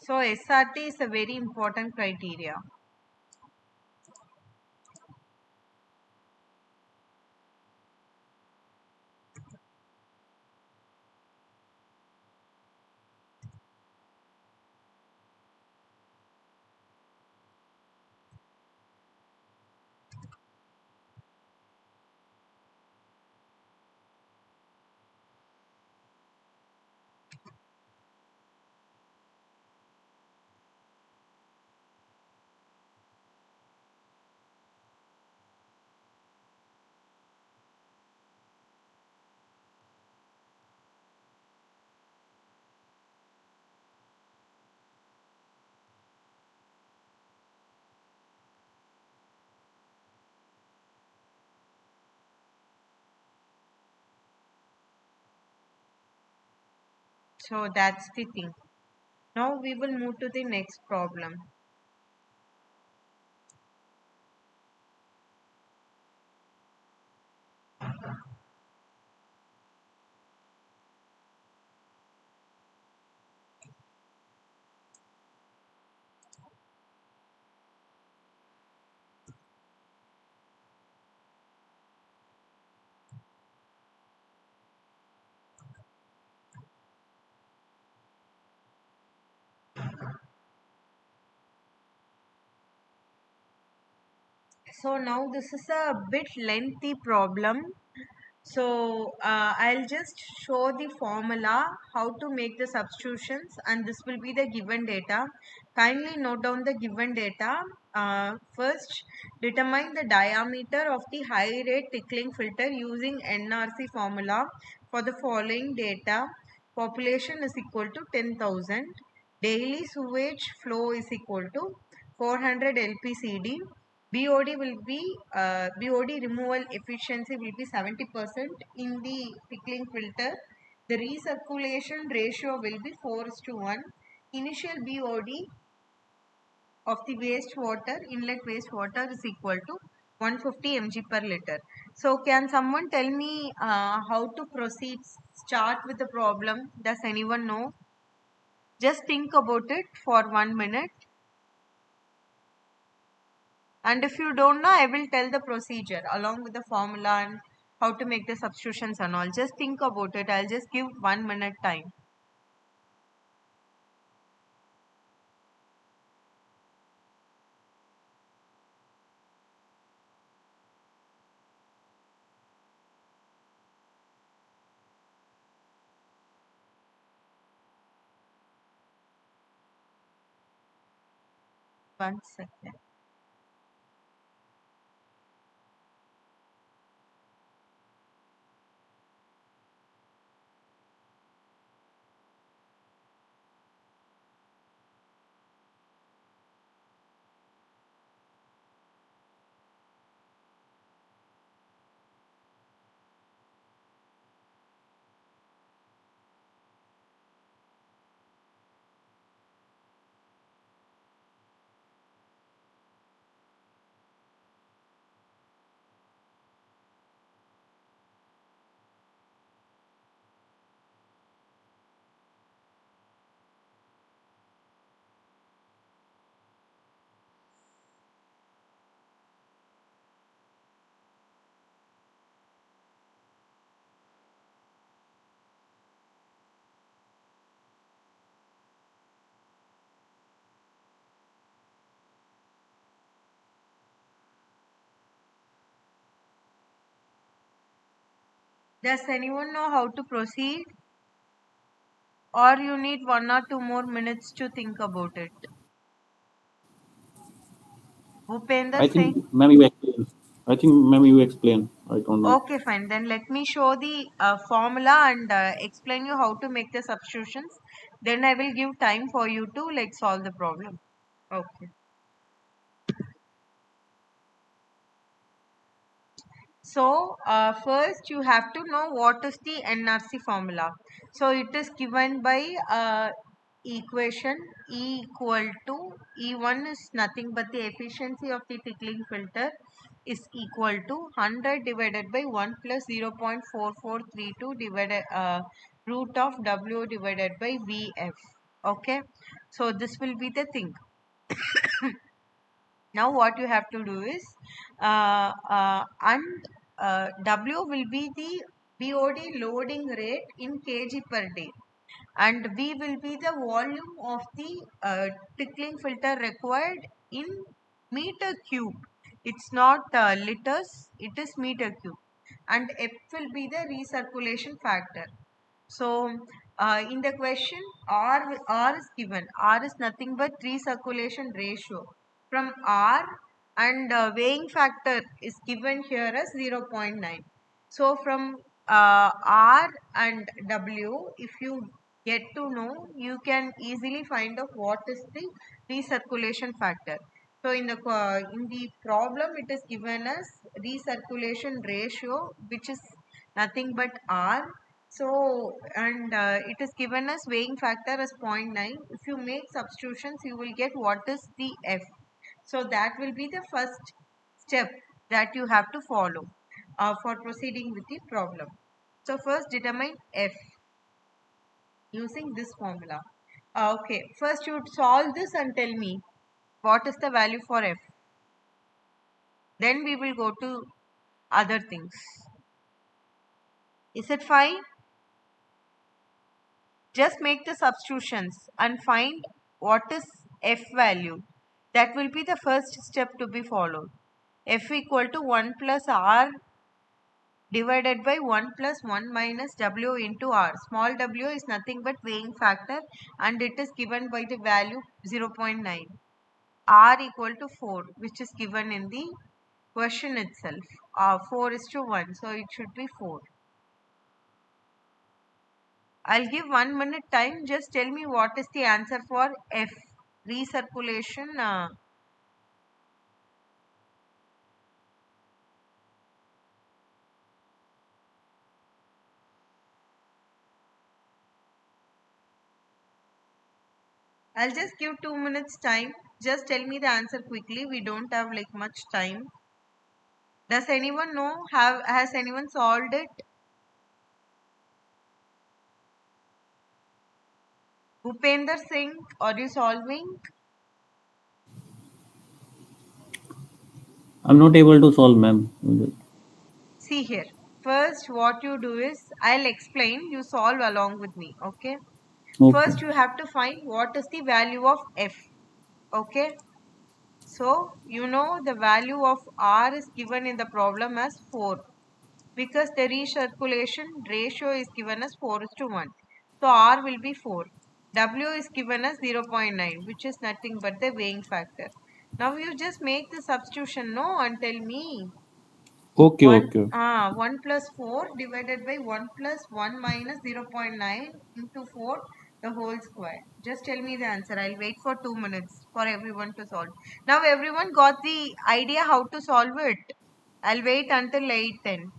So SRT is a very important criteria. So that's the thing. Now we will move to the next problem. So now this is a bit lengthy problem. So I'll just show the formula how to make the substitutions, and this will be the given data. Kindly note down the given data. First, determine the diameter of the high rate tickling filter using NRC formula for the following data. Population is equal to 10,000. Daily sewage flow is equal to 400 LPCD. BOD removal efficiency will be 70% in the pickling filter. The recirculation ratio will be 4:1. Initial BOD of the wastewater, inlet wastewater, is equal to 150 mg per liter. So can someone tell me how to proceed? Start with the problem. Does anyone know? Just think about it for 1 minute. And if you don't know, I will tell the procedure along with the formula and how to make the substitutions and all. Just think about it. I'll just give 1 minute time. One second. Does anyone know how to proceed? Or you need 1 or 2 more minutes to think about it? Bhupender I Singh? think, ma'am, you explain. I think, ma'am, you explain. I don't know. Okay, fine. Then let me show the formula and explain you how to make the substitutions. Then I will give time for you to like solve the problem. Okay. So first you have to know what is the NRC formula. So it is given by equation E equal to E1 is nothing but the efficiency of the tickling filter is equal to 100 divided by 1 plus 0.4432 divided root of W divided by VF. Okay. So this will be the thing. Now what you have to do is and W will be the BOD loading rate in kg per day, and V will be the volume of the tickling filter required in meter cube. It's not liters, it is meter cube, and F will be the recirculation factor. So in the question, R is given. R is nothing but recirculation ratio from R, and weighing factor is given here as 0.9. So from R and W, if you get to know, you can easily find out what is the recirculation factor. So in the problem, it is given as recirculation ratio, which is nothing but R, So, and it is given as weighing factor as 0.9. If you make substitutions, you will get what is the F. So that will be the first step that you have to follow for proceeding with the problem. So first determine F using this formula. Okay, first you solve this and tell me what is the value for F. Then we will go to other things. Is it fine? Just make the substitutions and find what is F value. That will be the first step to be followed. F equal to 1 plus R divided by 1 plus 1 minus W into R. Small w is nothing but weighing factor and it is given by the value 0.9. R equal to 4, which is given in the question itself. 4 is to 1, so it should be 4. I'll give 1 minute time. Just tell me what is the answer for F. Recirculation. I'll just give 2 minutes time. Just tell me the answer quickly. We don't have like much time. Does anyone know? Has anyone solved it? Upender Singh, are you solving? I'm not able to solve, ma'am. See here. First, what you do is I'll explain. You solve along with me. Okay. Okay. First, you have to find what is the value of F. Okay. So, you know the value of R is given in the problem as 4 because the recirculation ratio is given as 4 is to 1. So, R will be 4. W is given as 0.9, which is nothing but the weighing factor. Now, you just make the substitution, no, and tell me. Okay, 1, okay. 1 plus 4 divided by 1 plus 1 minus 0.9 into 4 the whole square. Just tell me the answer. I'll wait for 2 minutes for everyone to solve. Now everyone got the idea how to solve it. I'll wait until 8:10.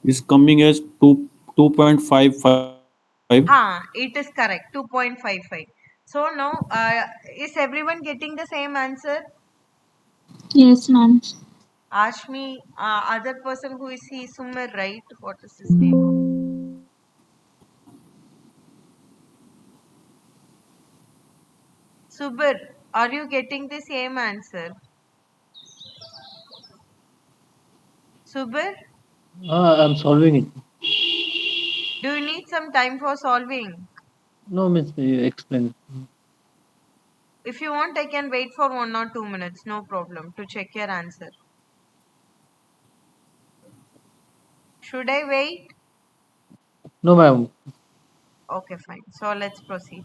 It's coming as 2.55. It is correct. 2.55. So now, is everyone getting the same answer? Yes, ma'am. Ashmi, other person who is he, Sumir, right? What is his name? Subir, are you getting the same answer? Subir, I'm solving it. do you need some time for solving? No, miss, you explain. If you want, I can wait for 1 or 2 minutes, no problem, to check your answer. Should I wait? No, ma'am. Okay, fine. So let's proceed.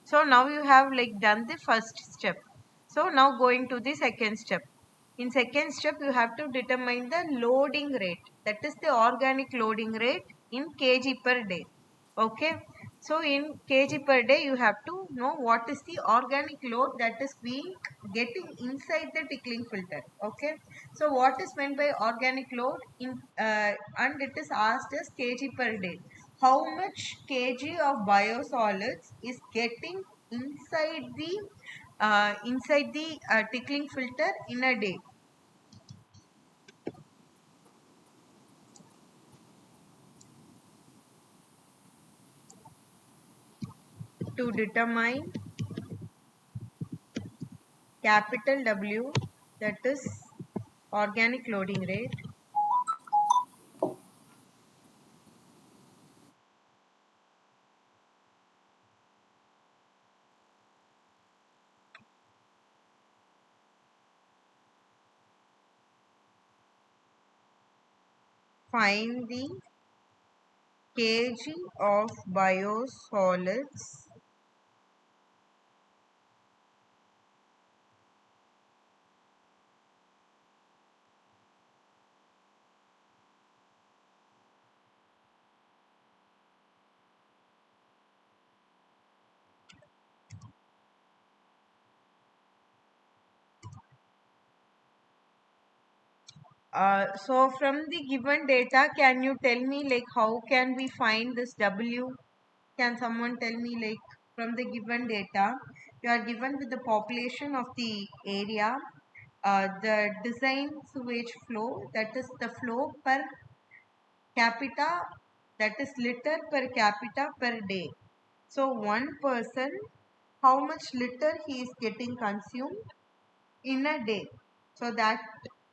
So now you have like done the first step. So now going to the second step. In second step, you have to determine the loading rate. That is the organic loading rate in kg per day. Okay. So in kg per day, you have to know what is the organic load that is being getting inside the tickling filter. Okay. So what is meant by organic load in and it is asked as kg per day. How much kg of biosolids is getting inside the tickling filter in a day? To determine capital W, that is organic loading rate, find the kg of biosolids so from the given data, can you tell me like how can we find this W? Can someone tell me like from the given data, you are given with the population of the area, the design sewage flow, that is the flow per capita, that is litter per capita per day. So one person, how much litter he is getting consumed in a day. So that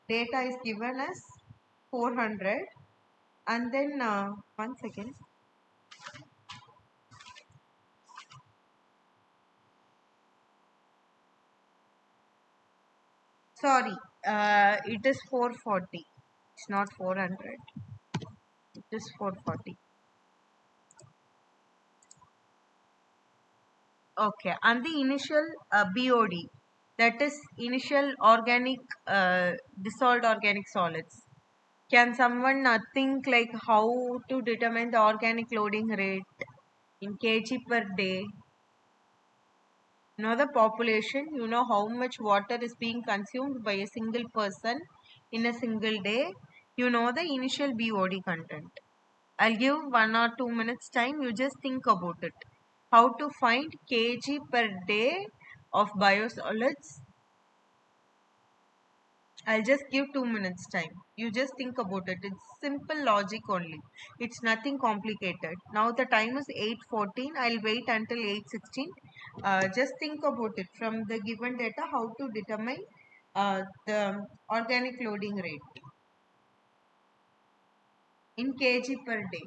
data is given as 400. And then 1 second. Sorry, it is 440. It's not 400. It is 440. Okay, and the initial BOD, that is initial organic dissolved organic solids. Can someone think like how to determine the organic loading rate in kg per day? You know the population, you know how much water is being consumed by a single person in a single day. You know the initial BOD content. I'll give 1 or 2 minutes time. You just think about it. How to find kg per day of biosolids. I'll just give 2 minutes time. You just think about it. It's simple logic only. It's nothing complicated. Now the time is 8:14. I'll wait until 8:16. Just think about it from the given data how to determine the organic loading rate in kg per day.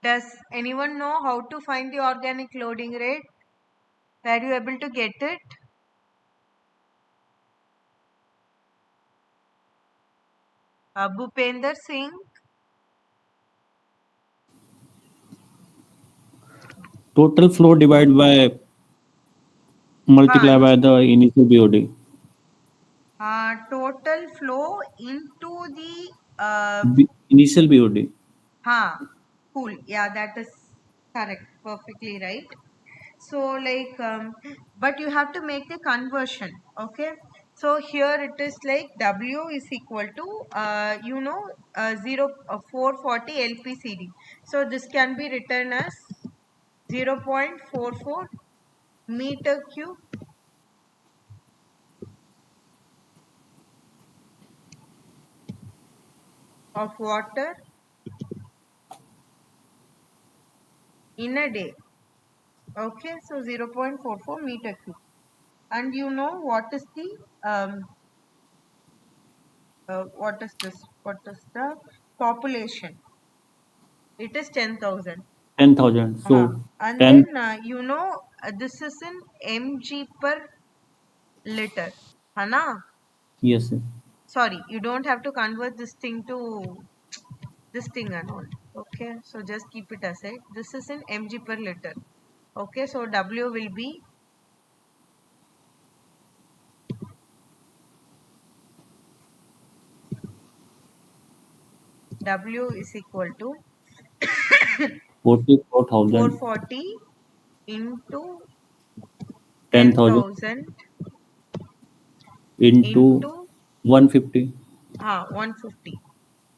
Does anyone know how to find the organic loading rate? Were you able to get it? Bhupender Singh. Total flow divided by multiply Uh, by the initial BOD. Total flow into the Initial BOD. cool. Yeah, that is correct. Perfectly right. So like but you have to make the conversion. Okay, so here it is like W is equal to 440 LPCD. So this can be written as 0.44 meter cube of water in a day. Okay, so 0.44 meter cube. And you know what is the what is this? What is the population? It is 10,000. 10,000. So And 10. then this is in mg per liter. Hana? Yes, sir. Sorry, you don't have to convert this thing to this thing and all. Okay, so just keep it aside. This is in mg per liter. Okay, so W will be W is equal to 44,000 440 into 10,000 10,000 into into 150. 150.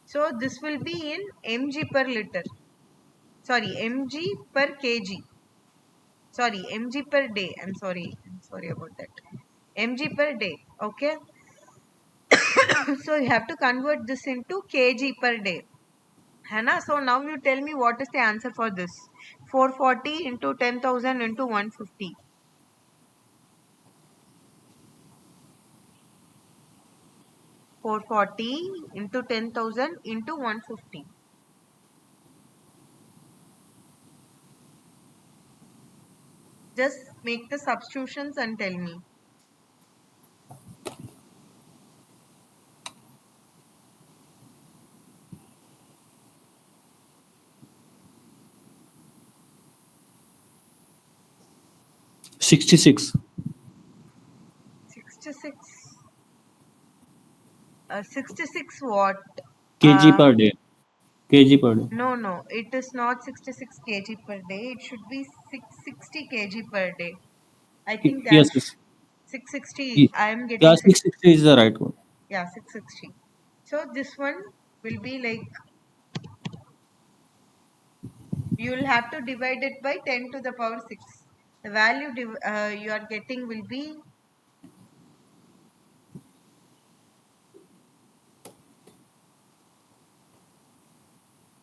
So this will be in mg per liter. Sorry, mg per kg. Sorry, mg per day. I'm sorry about that. Mg per day. Okay. So you have to convert this into kg per day. Hannah, so now you tell me what is the answer for this. 440 into 10,000 into 150. 440 into 10,000 into 150. Just make the substitutions and tell me. Sixty-six 66. 66 what? kg Uh, per day. Kg per day. no, it is not 66 kg per day. It should be 660 kg per day. I think Yes, that's yes. 660. Ye- I am Yeah, getting 660 is the right one. yeah, 660. So this one will be like you will have to divide it by 10 to the power 6. The value you are getting will be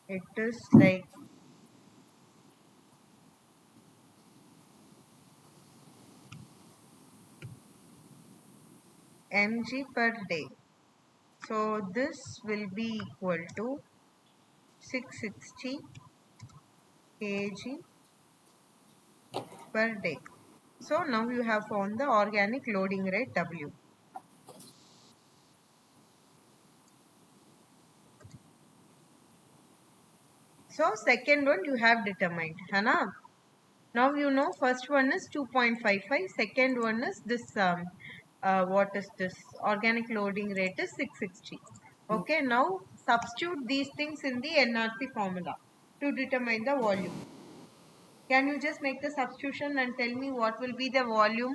it is like mg per day. So this will be equal to 660 kg per day. So now you have found the organic loading rate W. So second one you have determined, Hana. Now you know first one is 2.55, second one is this what is this organic loading rate is 660. Okay, now substitute these things in the NRC formula to determine the volume. Can you just make the substitution and tell me what will be the volume?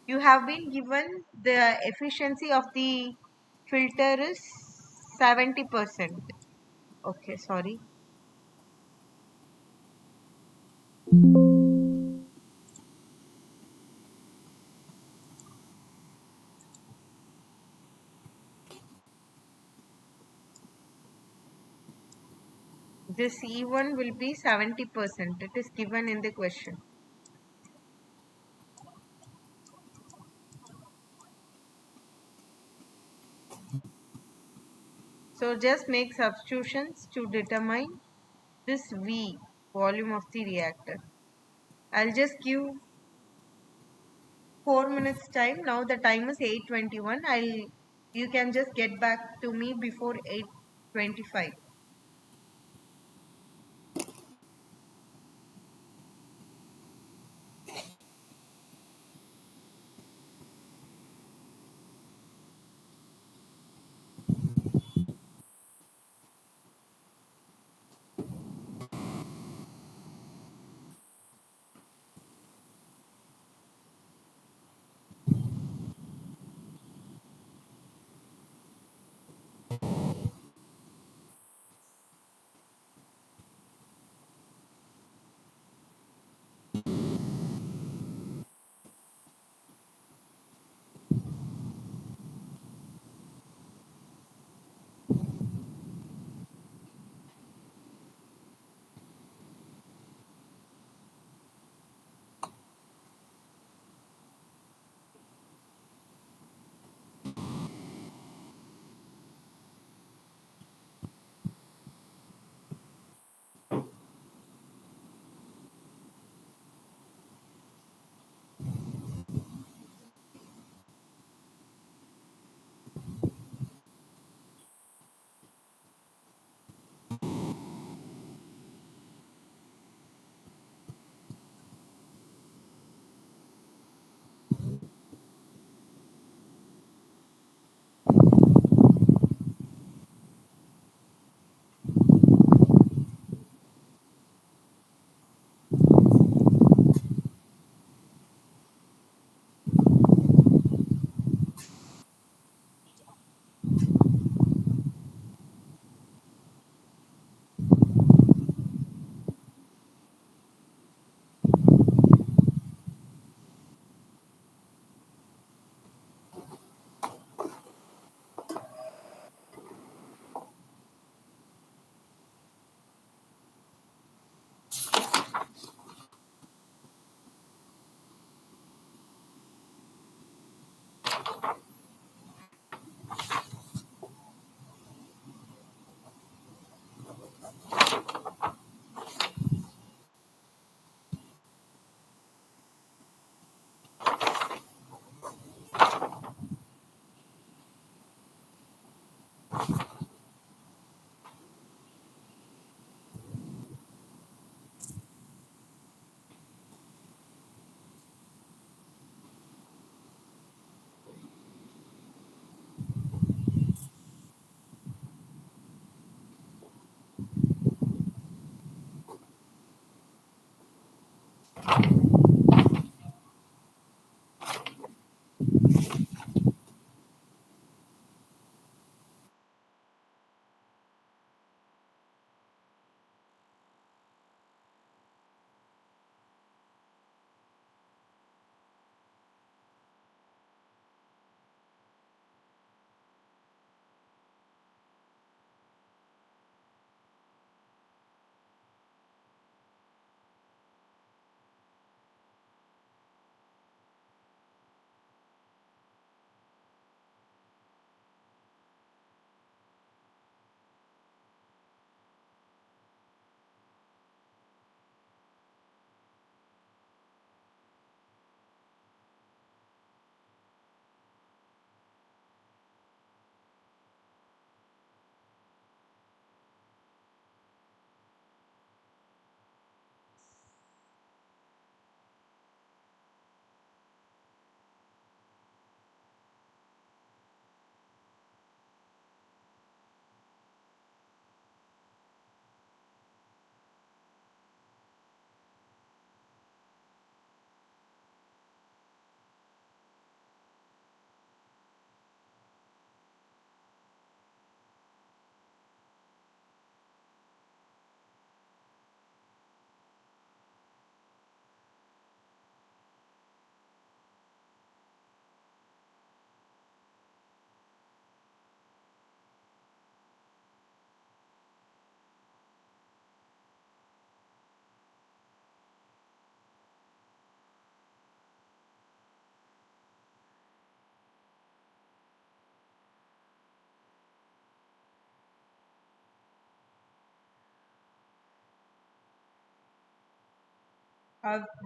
You have been given the efficiency of the filter is 70%. Okay, sorry. This E1 will be 70%. It is given in the question. So just make substitutions to determine this V, volume of the reactor. I'll just give 4 minutes time. Now the time is 8:21. You can just get back to me before 8:25.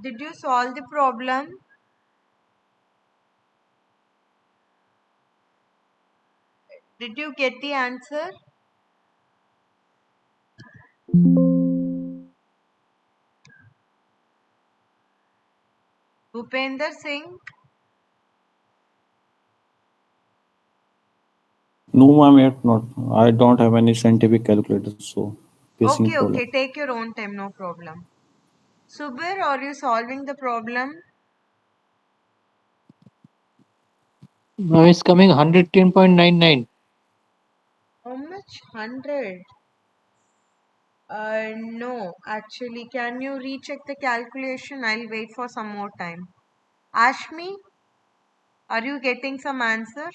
Did you solve the problem? Did you get the answer? Bhupender Singh? No, ma'am, yet not. I don't have any scientific calculator, so facing Okay, problem. okay. Take your own time, no problem. Subir, are you solving the problem? Now it's coming 110.99. How much? 100. No, actually, can you recheck the calculation? I'll wait for some more time. Ashmi, are you getting some answer?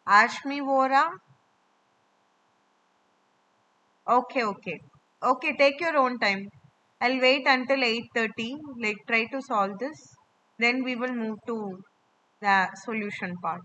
Ashmi Vora? Okay, okay. Okay, take your own time. I'll wait until 8:30. Like, try to solve this. Then we will move to the solution part.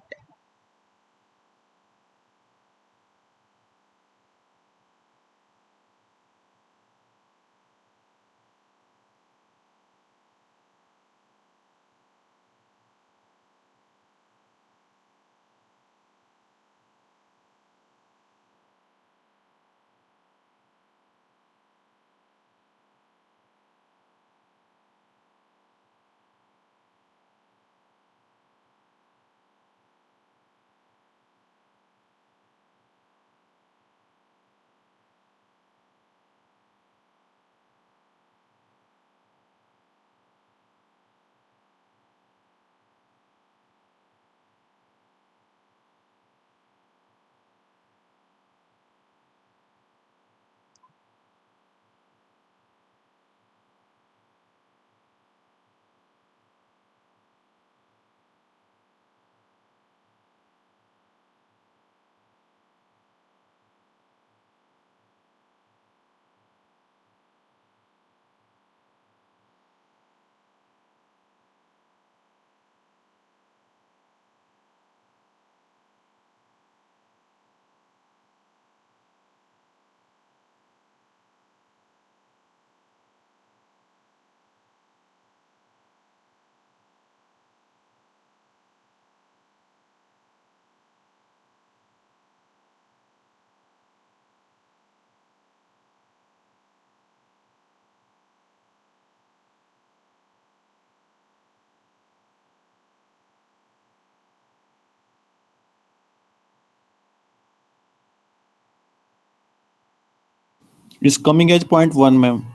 It's coming as point 1, ma'am.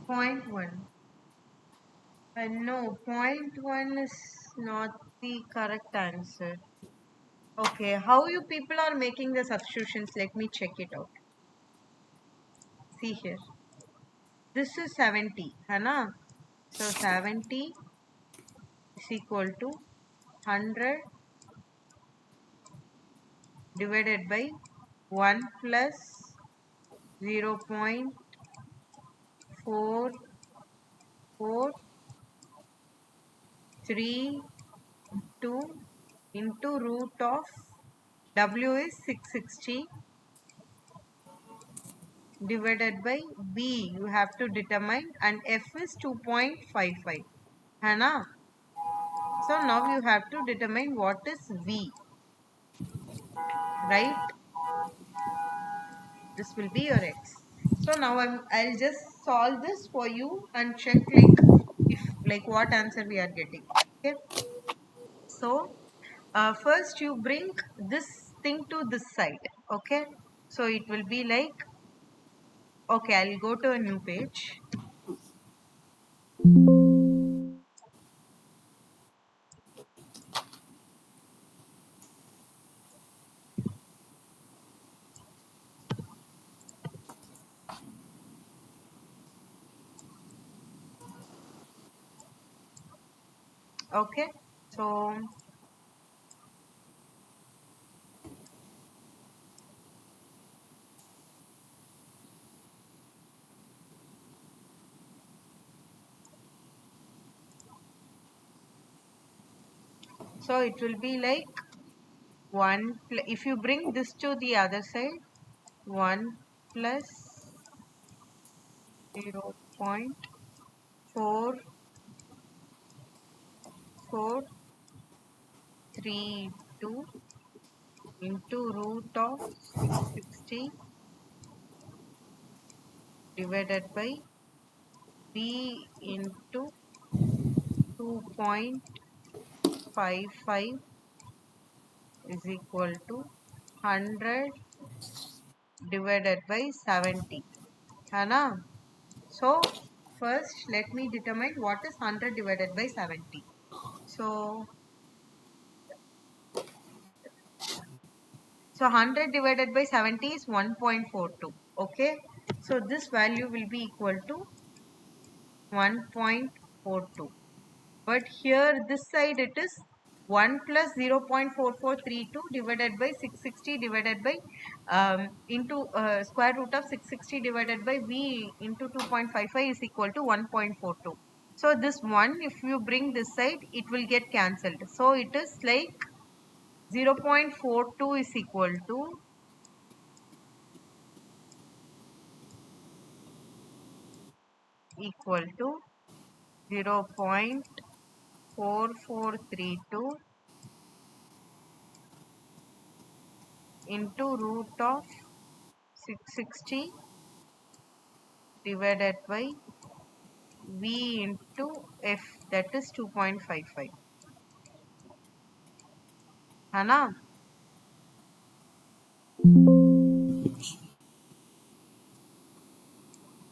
Point one. No, point one is not the correct answer. Okay, how you people are making the substitutions? Let me check it out. See here. This is 70, है ना? So 70 is equal to 100 divided by 1 plus 0.4432 into root of W is 660 divided by B you have to determine, and F is 2.55, है ना? So now you have to determine what is V, right? This will be your X. So now I'll just solve this for you and check like what answer we are getting. Okay. So first you bring this thing to this side. Okay. So it will be like, okay, I'll go to a new page. Okay. So it will be like if you bring this to the other side, 1 plus 0.4432 into root of 660 divided by b into 2.55 is equal to 100 divided by 70. Hana? So first let me determine what is 100 divided by 70. So 100 divided by 70 is 1.42. Okay. So this value will be equal to 1.42. But here this side it is 1 plus 0.4432 divided by 660 divided by into square root of 660 divided by v into 2.55 is equal to 1.42. So this one, if you bring this side, it will get cancelled. So it is like 0.42 is equal to 0.4432 into root of 660 divided by v into f, that is 2.55. Hana?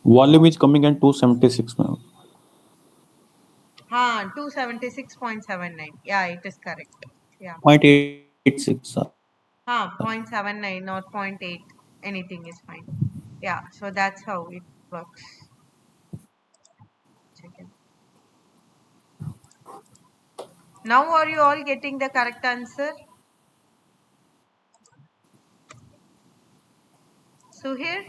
Volume is coming at 276 now. 276.79. Yeah, it is correct. Yeah. 0.86. 0.79 or 0.8. Anything is fine. Yeah, so that's how it works. Second. Now are you all getting the correct answer? So here,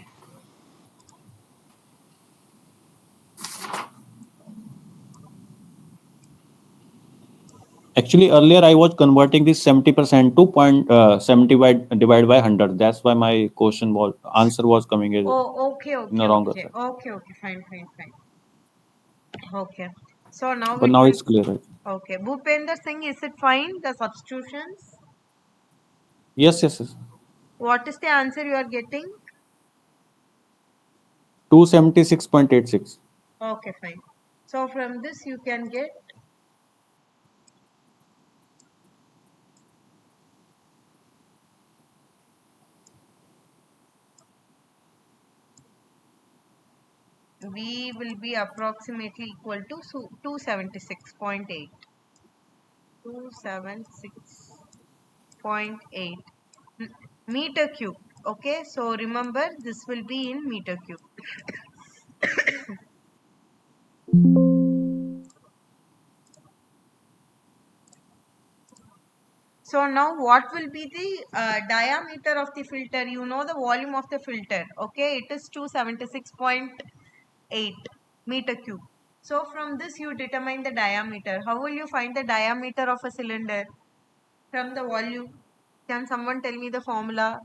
Actually, earlier I was converting this 70% to 0.70 divided by 100. That's why my answer was coming in okay, a wrong side. fine. Okay. So now But it now will. it's clear, right? Okay. Bhupender Singh, is it fine? The substitutions? Yes. What is the answer you are getting? 276.86. Okay, fine. So from this you can get V will be approximately equal to 276.8. 276.8 meter cube. Okay, so remember this will be in meter cube. So now what will be the diameter of the filter? You know the volume of the filter. Okay, it is 276.8 meter cube. So from this you determine the diameter. How will you find the diameter of a cylinder? From the volume. Can someone tell me the formula?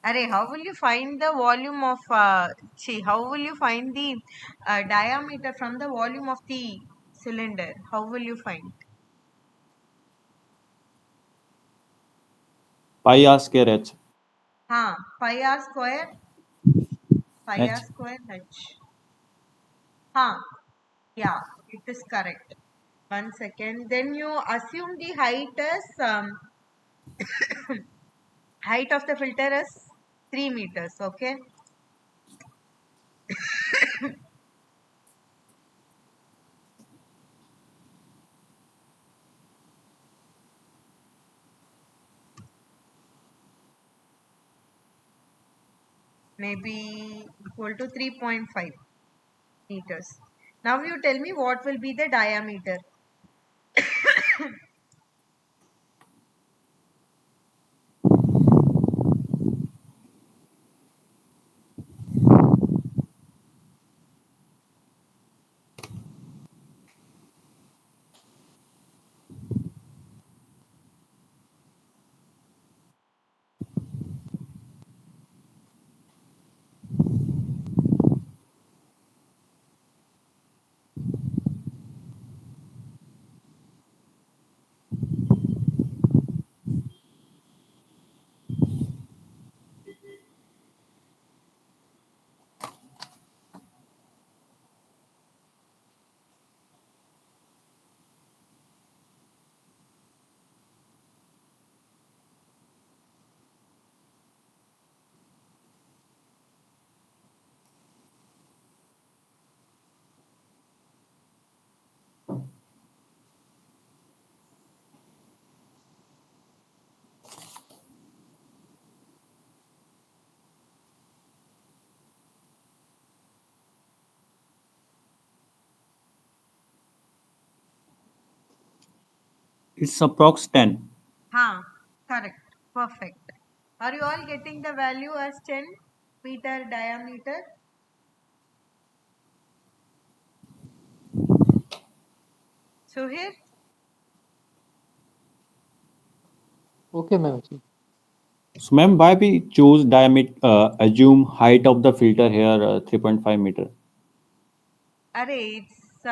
Array, how will you find the volume of how will you find the diameter from the volume of the cylinder? How will you find? Pi r square h. Pi r square H. h. Yeah, it is correct. 1 second. Then you assume the height as height of the filter as 3 meters. Okay. Maybe equal to 3.5 meters. Now you tell me what will be the diameter. It's approx 10. Correct. Perfect. Are you all getting the value as 10 meter diameter? So here, Okay, ma'am. So, ma'am, why we choose diameter, assume height of the filter here 3.5 meter? array, it's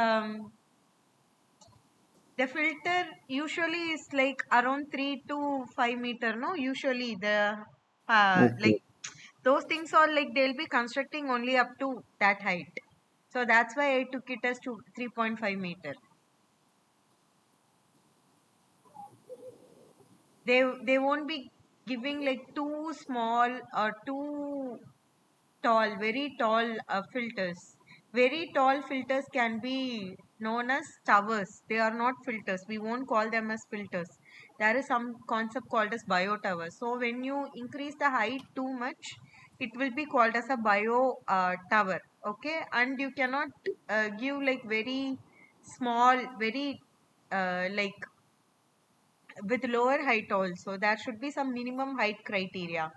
the filter usually is like around 3 to 5 meter, no? Usually the Okay. like those things are like they'll be constructing only up to that height. So that's why I took it as to 3.5 meter. They won't be giving like too small or too tall, very tall filters. Very tall filters can be known as towers. They are not filters. We won't call them as filters. There is some concept called as bio towers. So when you increase the height too much, it will be called as a bio tower. Okay, and you cannot give like very small, very like with lower height also. There should be some minimum height criteria.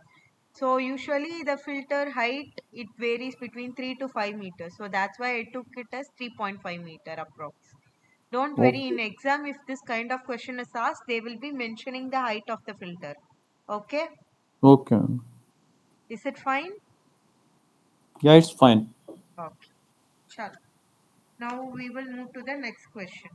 So usually the filter height it varies between 3 to 5 meters. So that's why I took it as 3.5 meter approx. Don't worry, in Okay. exam if this kind of question is asked, they will be mentioning the height of the filter. Okay, Okay. is it fine? Yeah, it's fine. Okay, sure. Now we will move to the next question.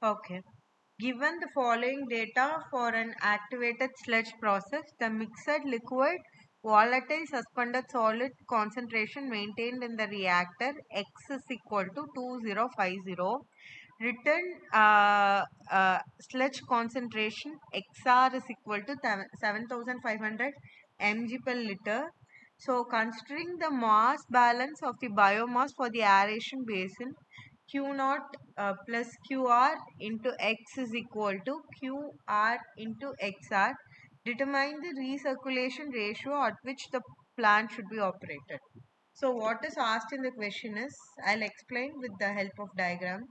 Okay. Given the following data for an activated sludge process, the mixed liquid volatile suspended solid concentration maintained in the reactor X is equal to 2050. Return sludge concentration XR is equal to 7500 mg per liter. So considering the mass balance of the biomass for the aeration basin, Q naught plus QR into X is equal to QR into XR. Determine the recirculation ratio at which the plant should be operated. So what is asked in the question is, I'll explain with the help of diagram.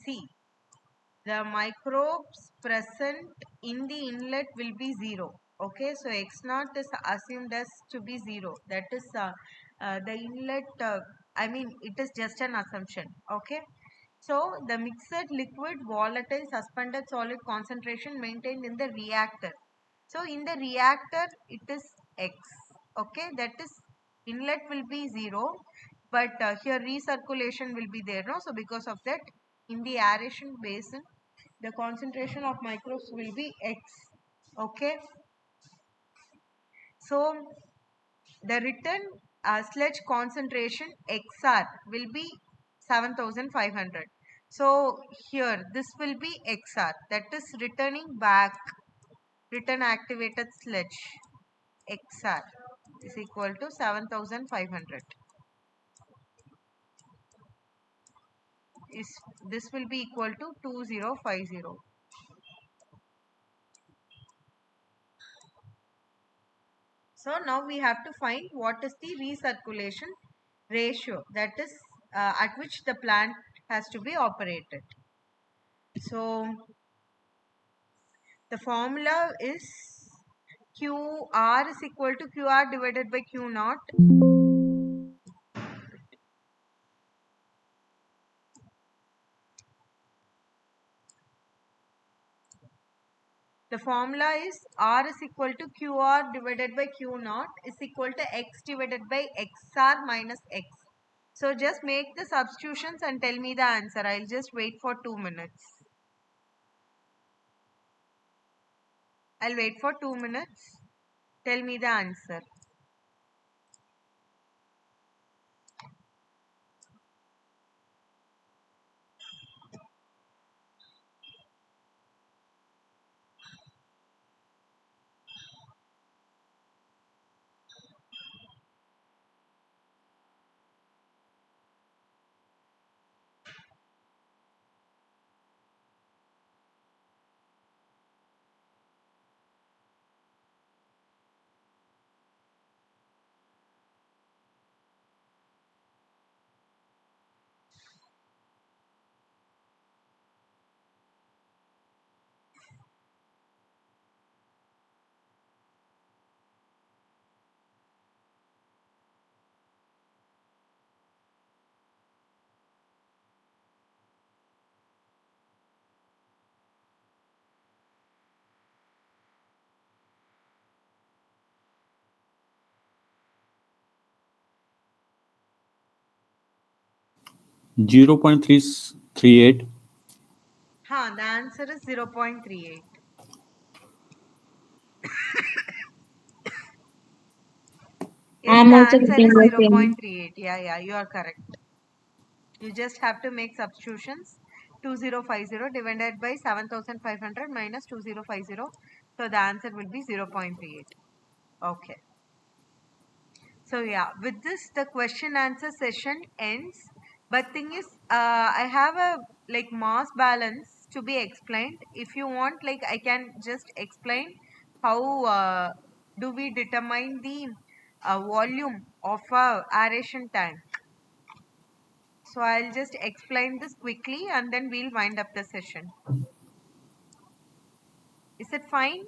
See, the microbes present in the inlet will be 0. Okay, so X naught is assumed as to be 0. That is the inlet, I mean, it is just an assumption. Okay, so the mixed liquid volatile suspended solid concentration maintained in the reactor. So in the reactor, it is X. Okay, that is inlet will be 0, but here recirculation will be there. No, so because of that, in the aeration basin, the concentration of microbes will be X. Okay, so the return sludge concentration XR will be 7500. So here this will be XR, that is returning back, return activated sludge XR is equal to 7500. Is this will be equal to 2050. So now we have to find what is the recirculation ratio, that is at which the plant has to be operated. So the formula is QR is equal to QR divided by Q naught. The formula is R is equal to QR divided by Q naught is equal to X divided by XR minus X. So just make the substitutions and tell me the answer. I'll just wait for 2 minutes. I'll wait for 2 minutes. Tell me the answer. Zero point three eight. The answer is 0.38. Yes, I'm the also answer getting is the same. 0.38. Yeah, you are correct. You just have to make substitutions. 2050 divided by 7500 minus 2050. So the answer will be 0.38. Okay. So yeah, with this the question answer session ends. But thing is, I have a like mass balance to be explained. If you want, like I can just explain how do we determine the volume of a aeration tank. So I'll just explain this quickly and then we'll wind up the session. Is it fine?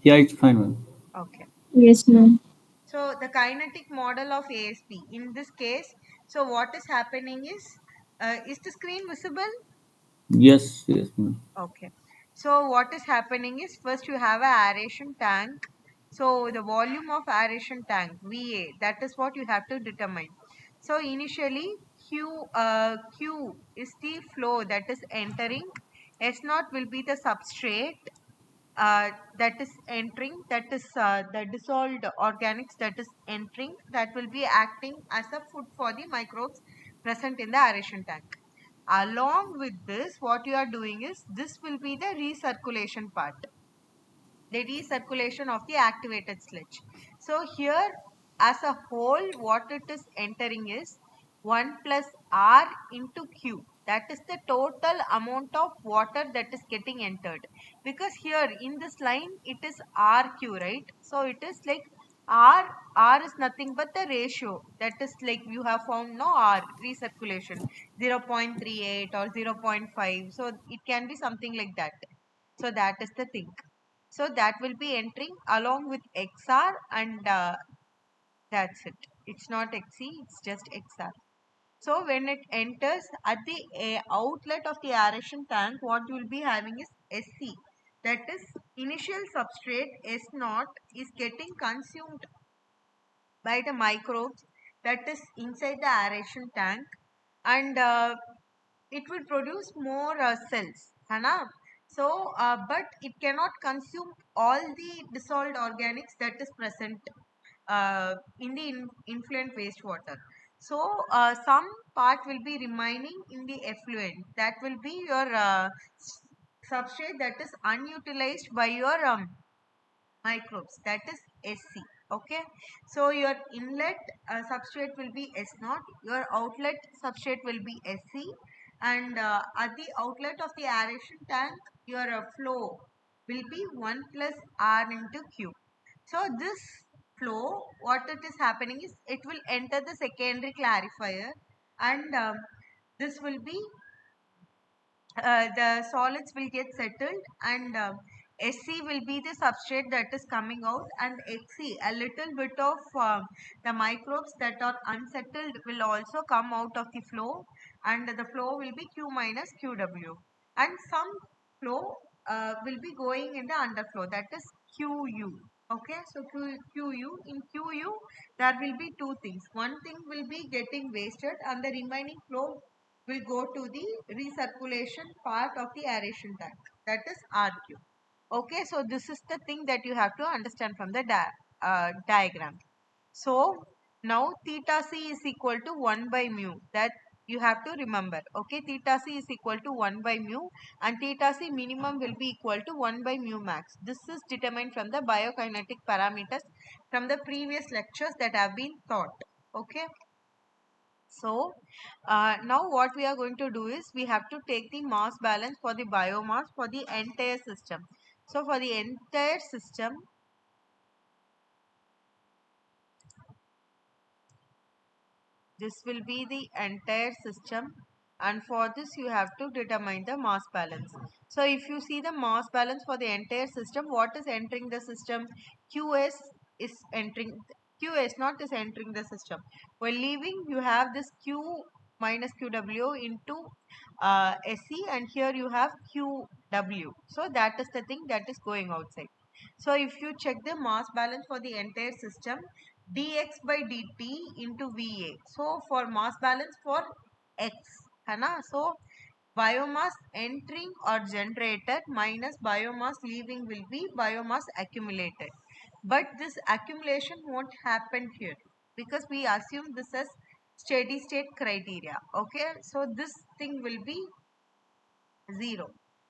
Yeah, it's fine, ma'am. Okay. Yes, ma'am. So the kinetic model of ASP in this case, so what is happening is the screen visible? Yes, yes, ma'am. Okay. So what is happening is first you have a aeration tank. So the volume of aeration tank VA, that is what you have to determine. So initially Q is the flow that is entering. S naught will be the substrate that is entering, that is the dissolved organics that is entering, that will be acting as a food for the microbes present in the aeration tank. Along with this, what you are doing is this will be the recirculation part, the recirculation of the activated sludge. So here as a whole what it is entering is 1 plus R into Q. That is the total amount of water that is getting entered. Because here in this line it is RQ, right? So it is like R is nothing but the ratio. That is like you have found no R recirculation 0.38 or 0.5. So it can be something like that. So that is the thing. So that will be entering along with XR and that's it. It's not XC, it's just XR. So when it enters at the outlet of the aeration tank, what you will be having is SC. That is initial substrate S naught is getting consumed by the microbes that is inside the aeration tank and it will produce more cells. Hana? So, but it cannot consume all the dissolved organics that is present in the influent wastewater. So, some part will be remaining in the effluent. That will be your substrate that is unutilized by your microbes, that is SC. Okay, so your inlet substrate will be S naught, your outlet substrate will be SC, and at the outlet of the aeration tank your flow will be 1 plus R into Q. So this flow, what it is happening is it will enter the secondary clarifier and this will be the solids will get settled and SC will be the substrate that is coming out and HC, a little bit of the microbes that are unsettled will also come out of the flow and the flow will be Q minus QW and some flow will be going in the underflow, that is QU. Okay, so QU, in QU there will be two things. One thing will be getting wasted and the remaining flow will go to the recirculation part of the aeration tank, that is RQ. Okay, so this is the thing that you have to understand from the diagram. So now theta c is equal to 1 by mu, that you have to remember. Okay, theta c is equal to 1 by mu and theta c minimum will be equal to 1 by mu max. This is determined from the biokinetic parameters from the previous lectures that have been taught. Okay. So now what we are going to do is we have to take the mass balance for the biomass for the entire system. So for the entire system, this will be the entire system, and for this you have to determine the mass balance. So if you see the mass balance for the entire system, what is entering the system? Qs is entering, Qs not is entering the system. While leaving, you have this Q minus QW into SE, and here you have QW. So that is the thing that is going outside. So if you check the mass balance for the entire system, dx by dt into Va. So for mass balance for x, है ना? So biomass entering or generated minus biomass leaving will be biomass accumulated. But this accumulation won't happen here because we assume this as steady state criteria. Okay, so this thing will be 0.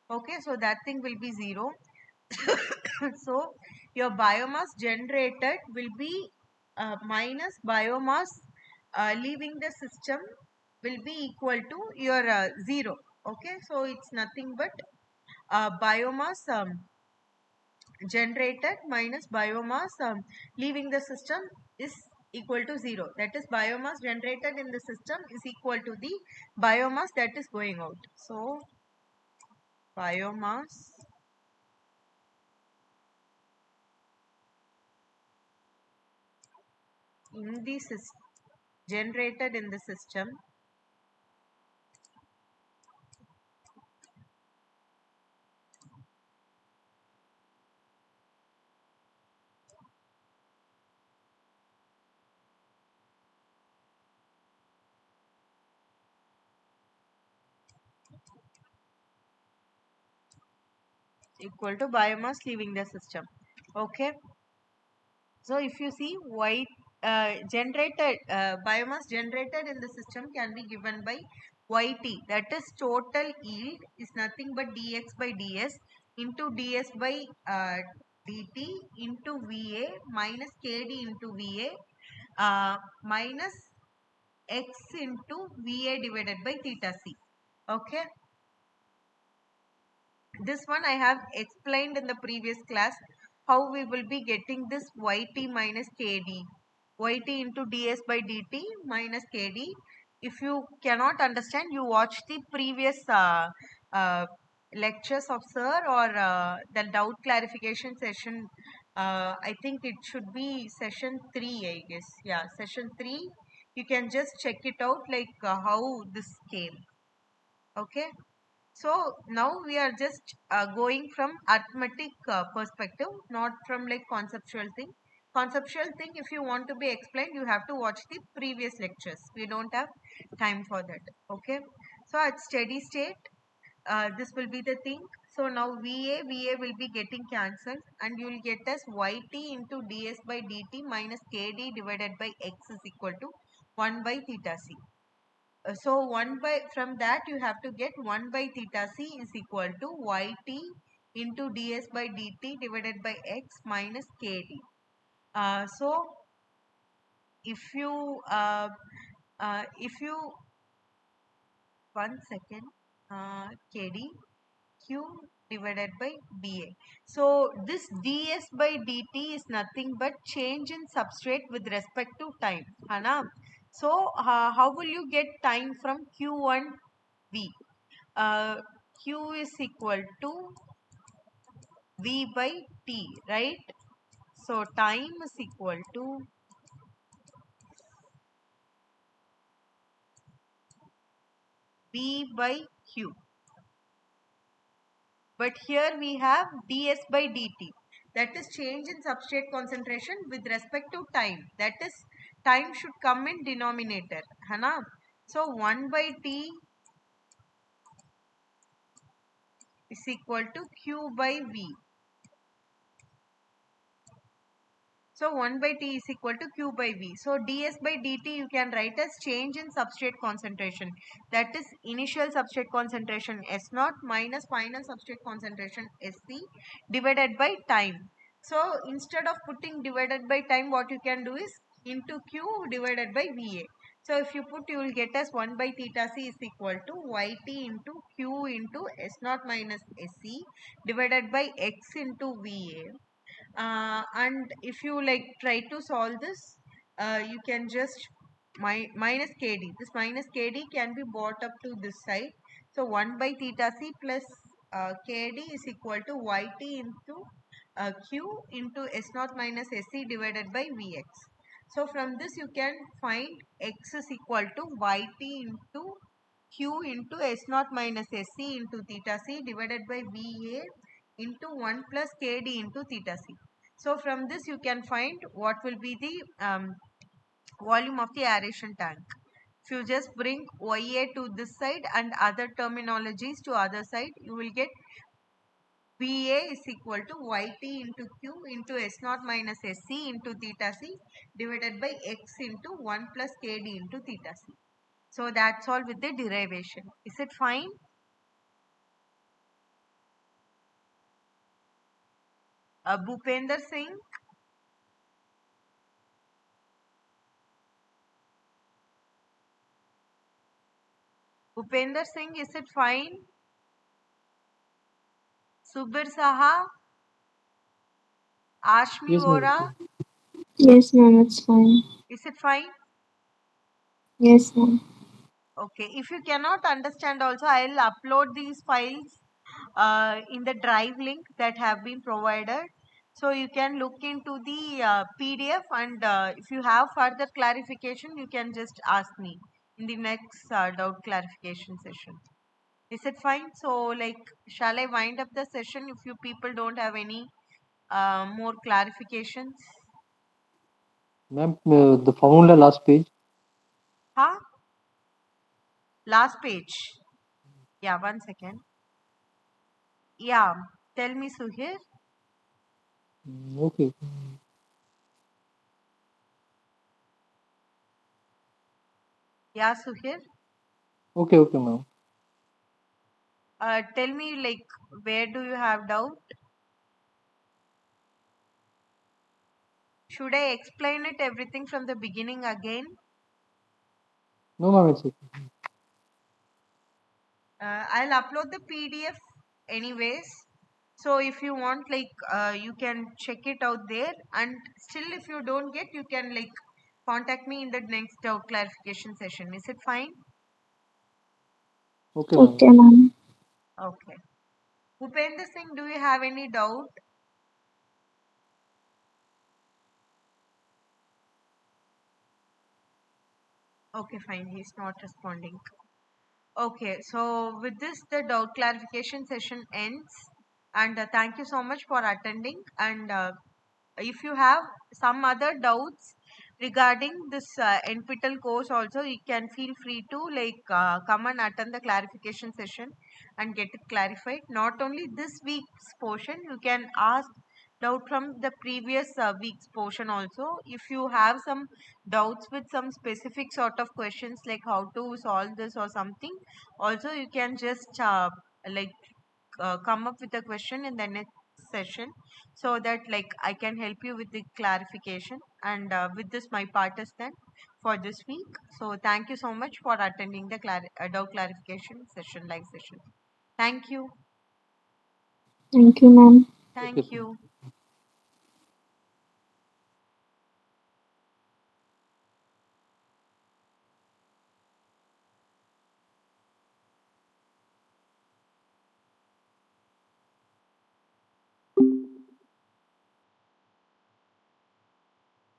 Okay, so that thing will be 0. So your biomass generated will be minus biomass leaving the system will be equal to your 0. Okay, so it's nothing but biomass generated minus biomass leaving the system is equal to 0. That is, biomass generated in the system is equal to the biomass that is going out. So biomass in the generated in the system equal to biomass leaving the system. Okay, so if you see white generated biomass generated in the system can be given by YT, that is total yield is nothing but dx by ds into ds by dt into Va minus kd into Va minus x into Va divided by theta c. Okay, this one I have explained in the previous class how we will be getting this yt minus kd, yt into ds by dt minus kd. If you cannot understand, you watch the previous lectures of sir or the doubt clarification session. I think it should be session 3, I guess. Yeah, session 3. You can just check it out like how this came. Okay. So now we are just going from arithmetic perspective, not from like conceptual thing. Conceptual thing, if you want to be explained, you have to watch the previous lectures. We don't have time for that. Okay. So at steady state, this will be the thing. So now Va will be getting cancelled and you will get as Yt into ds by dt minus kd divided by x is equal to 1 by theta c. So 1 by, from that you have to get 1 by theta c is equal to yt into ds by dt divided by x minus kd. So if you one second, kd q divided by dA. So this ds by dt is nothing but change in substrate with respect to time, Hana. So how will you get time from q1 v? Q is equal to v by t, right? So time is equal to v by q. But here we have ds by dt. That is change in substrate concentration with respect to time. That is, time should come in denominator. है ना? So 1 by t is equal to q by v. So 1 by t is equal to q by v. So ds by dt you can write as change in substrate concentration. That is initial substrate concentration S0 minus final substrate concentration Sc divided by time. So instead of putting divided by time, what you can do is into q divided by Va. So if you put, you will get as 1 by theta c is equal to yt into q into S0 minus Sc divided by x into Va. And if you like try to solve this, you can just minus kd. This minus kd can be brought up to this side. So 1 by theta c plus kd is equal to yt into q into S0 minus Sc divided by Vx. So from this you can find x is equal to yt into q into S0 minus Sc into theta c divided by Va into 1 plus kd into theta c. So from this you can find what will be the volume of the aeration tank. If you just bring Ya to this side and other terminologies to other side, you will get Va is equal to Yt into Q into S0 minus Sc into theta c divided by x into 1 plus kd into theta c. So that's all with the derivation. Is it fine? Bhupender Singh? Bhupender Singh, is it fine? Subir Saha? Ashmi Yes, ma'am. Vora? Yes, ma'am, it's fine. Is it fine? Yes, ma'am. Okay. If you cannot understand also, I'll upload these files in the drive link that have been provided. So you can look into the PDF, and if you have further clarification, you can just ask me in the next doubt clarification session. Is it fine? So like, shall I wind up the session if you people don't have any more clarifications? Ma'am, the formula last page. Huh? Last page. Yeah, 1 second. Yeah, tell me, Suhir. Okay. Yeah, Suhir. Okay, ma'am. Tell me, like, where do you have doubt? Should I explain it everything from the beginning again? No, ma'am, it's okay. I'll upload the PDF anyways. So if you want, like, you can check it out there. And still, if you don't get, you can like contact me in the next doubt clarification session. Is it fine? Okay, ma'am. Okay, ma'am. Okay. Bhupender Singh, do you have any doubt? Okay, fine. He's not responding. Okay, so with this, the doubt clarification session ends. And thank you so much for attending. And if you have some other doubts regarding this NPTEL course also, you can feel free to like come and attend the clarification session and get it clarified. Not only this week's portion, you can ask doubt from the previous week's portion also. If you have some doubts with some specific sort of questions like how to solve this or something, also you can just like come up with a question in the next session, so that like I can help you with the clarification. And with this, my part is done for this week. So thank you so much for attending the doubt clarification session, live session. Thank you. Thank you, ma'am. Thank Okay. you.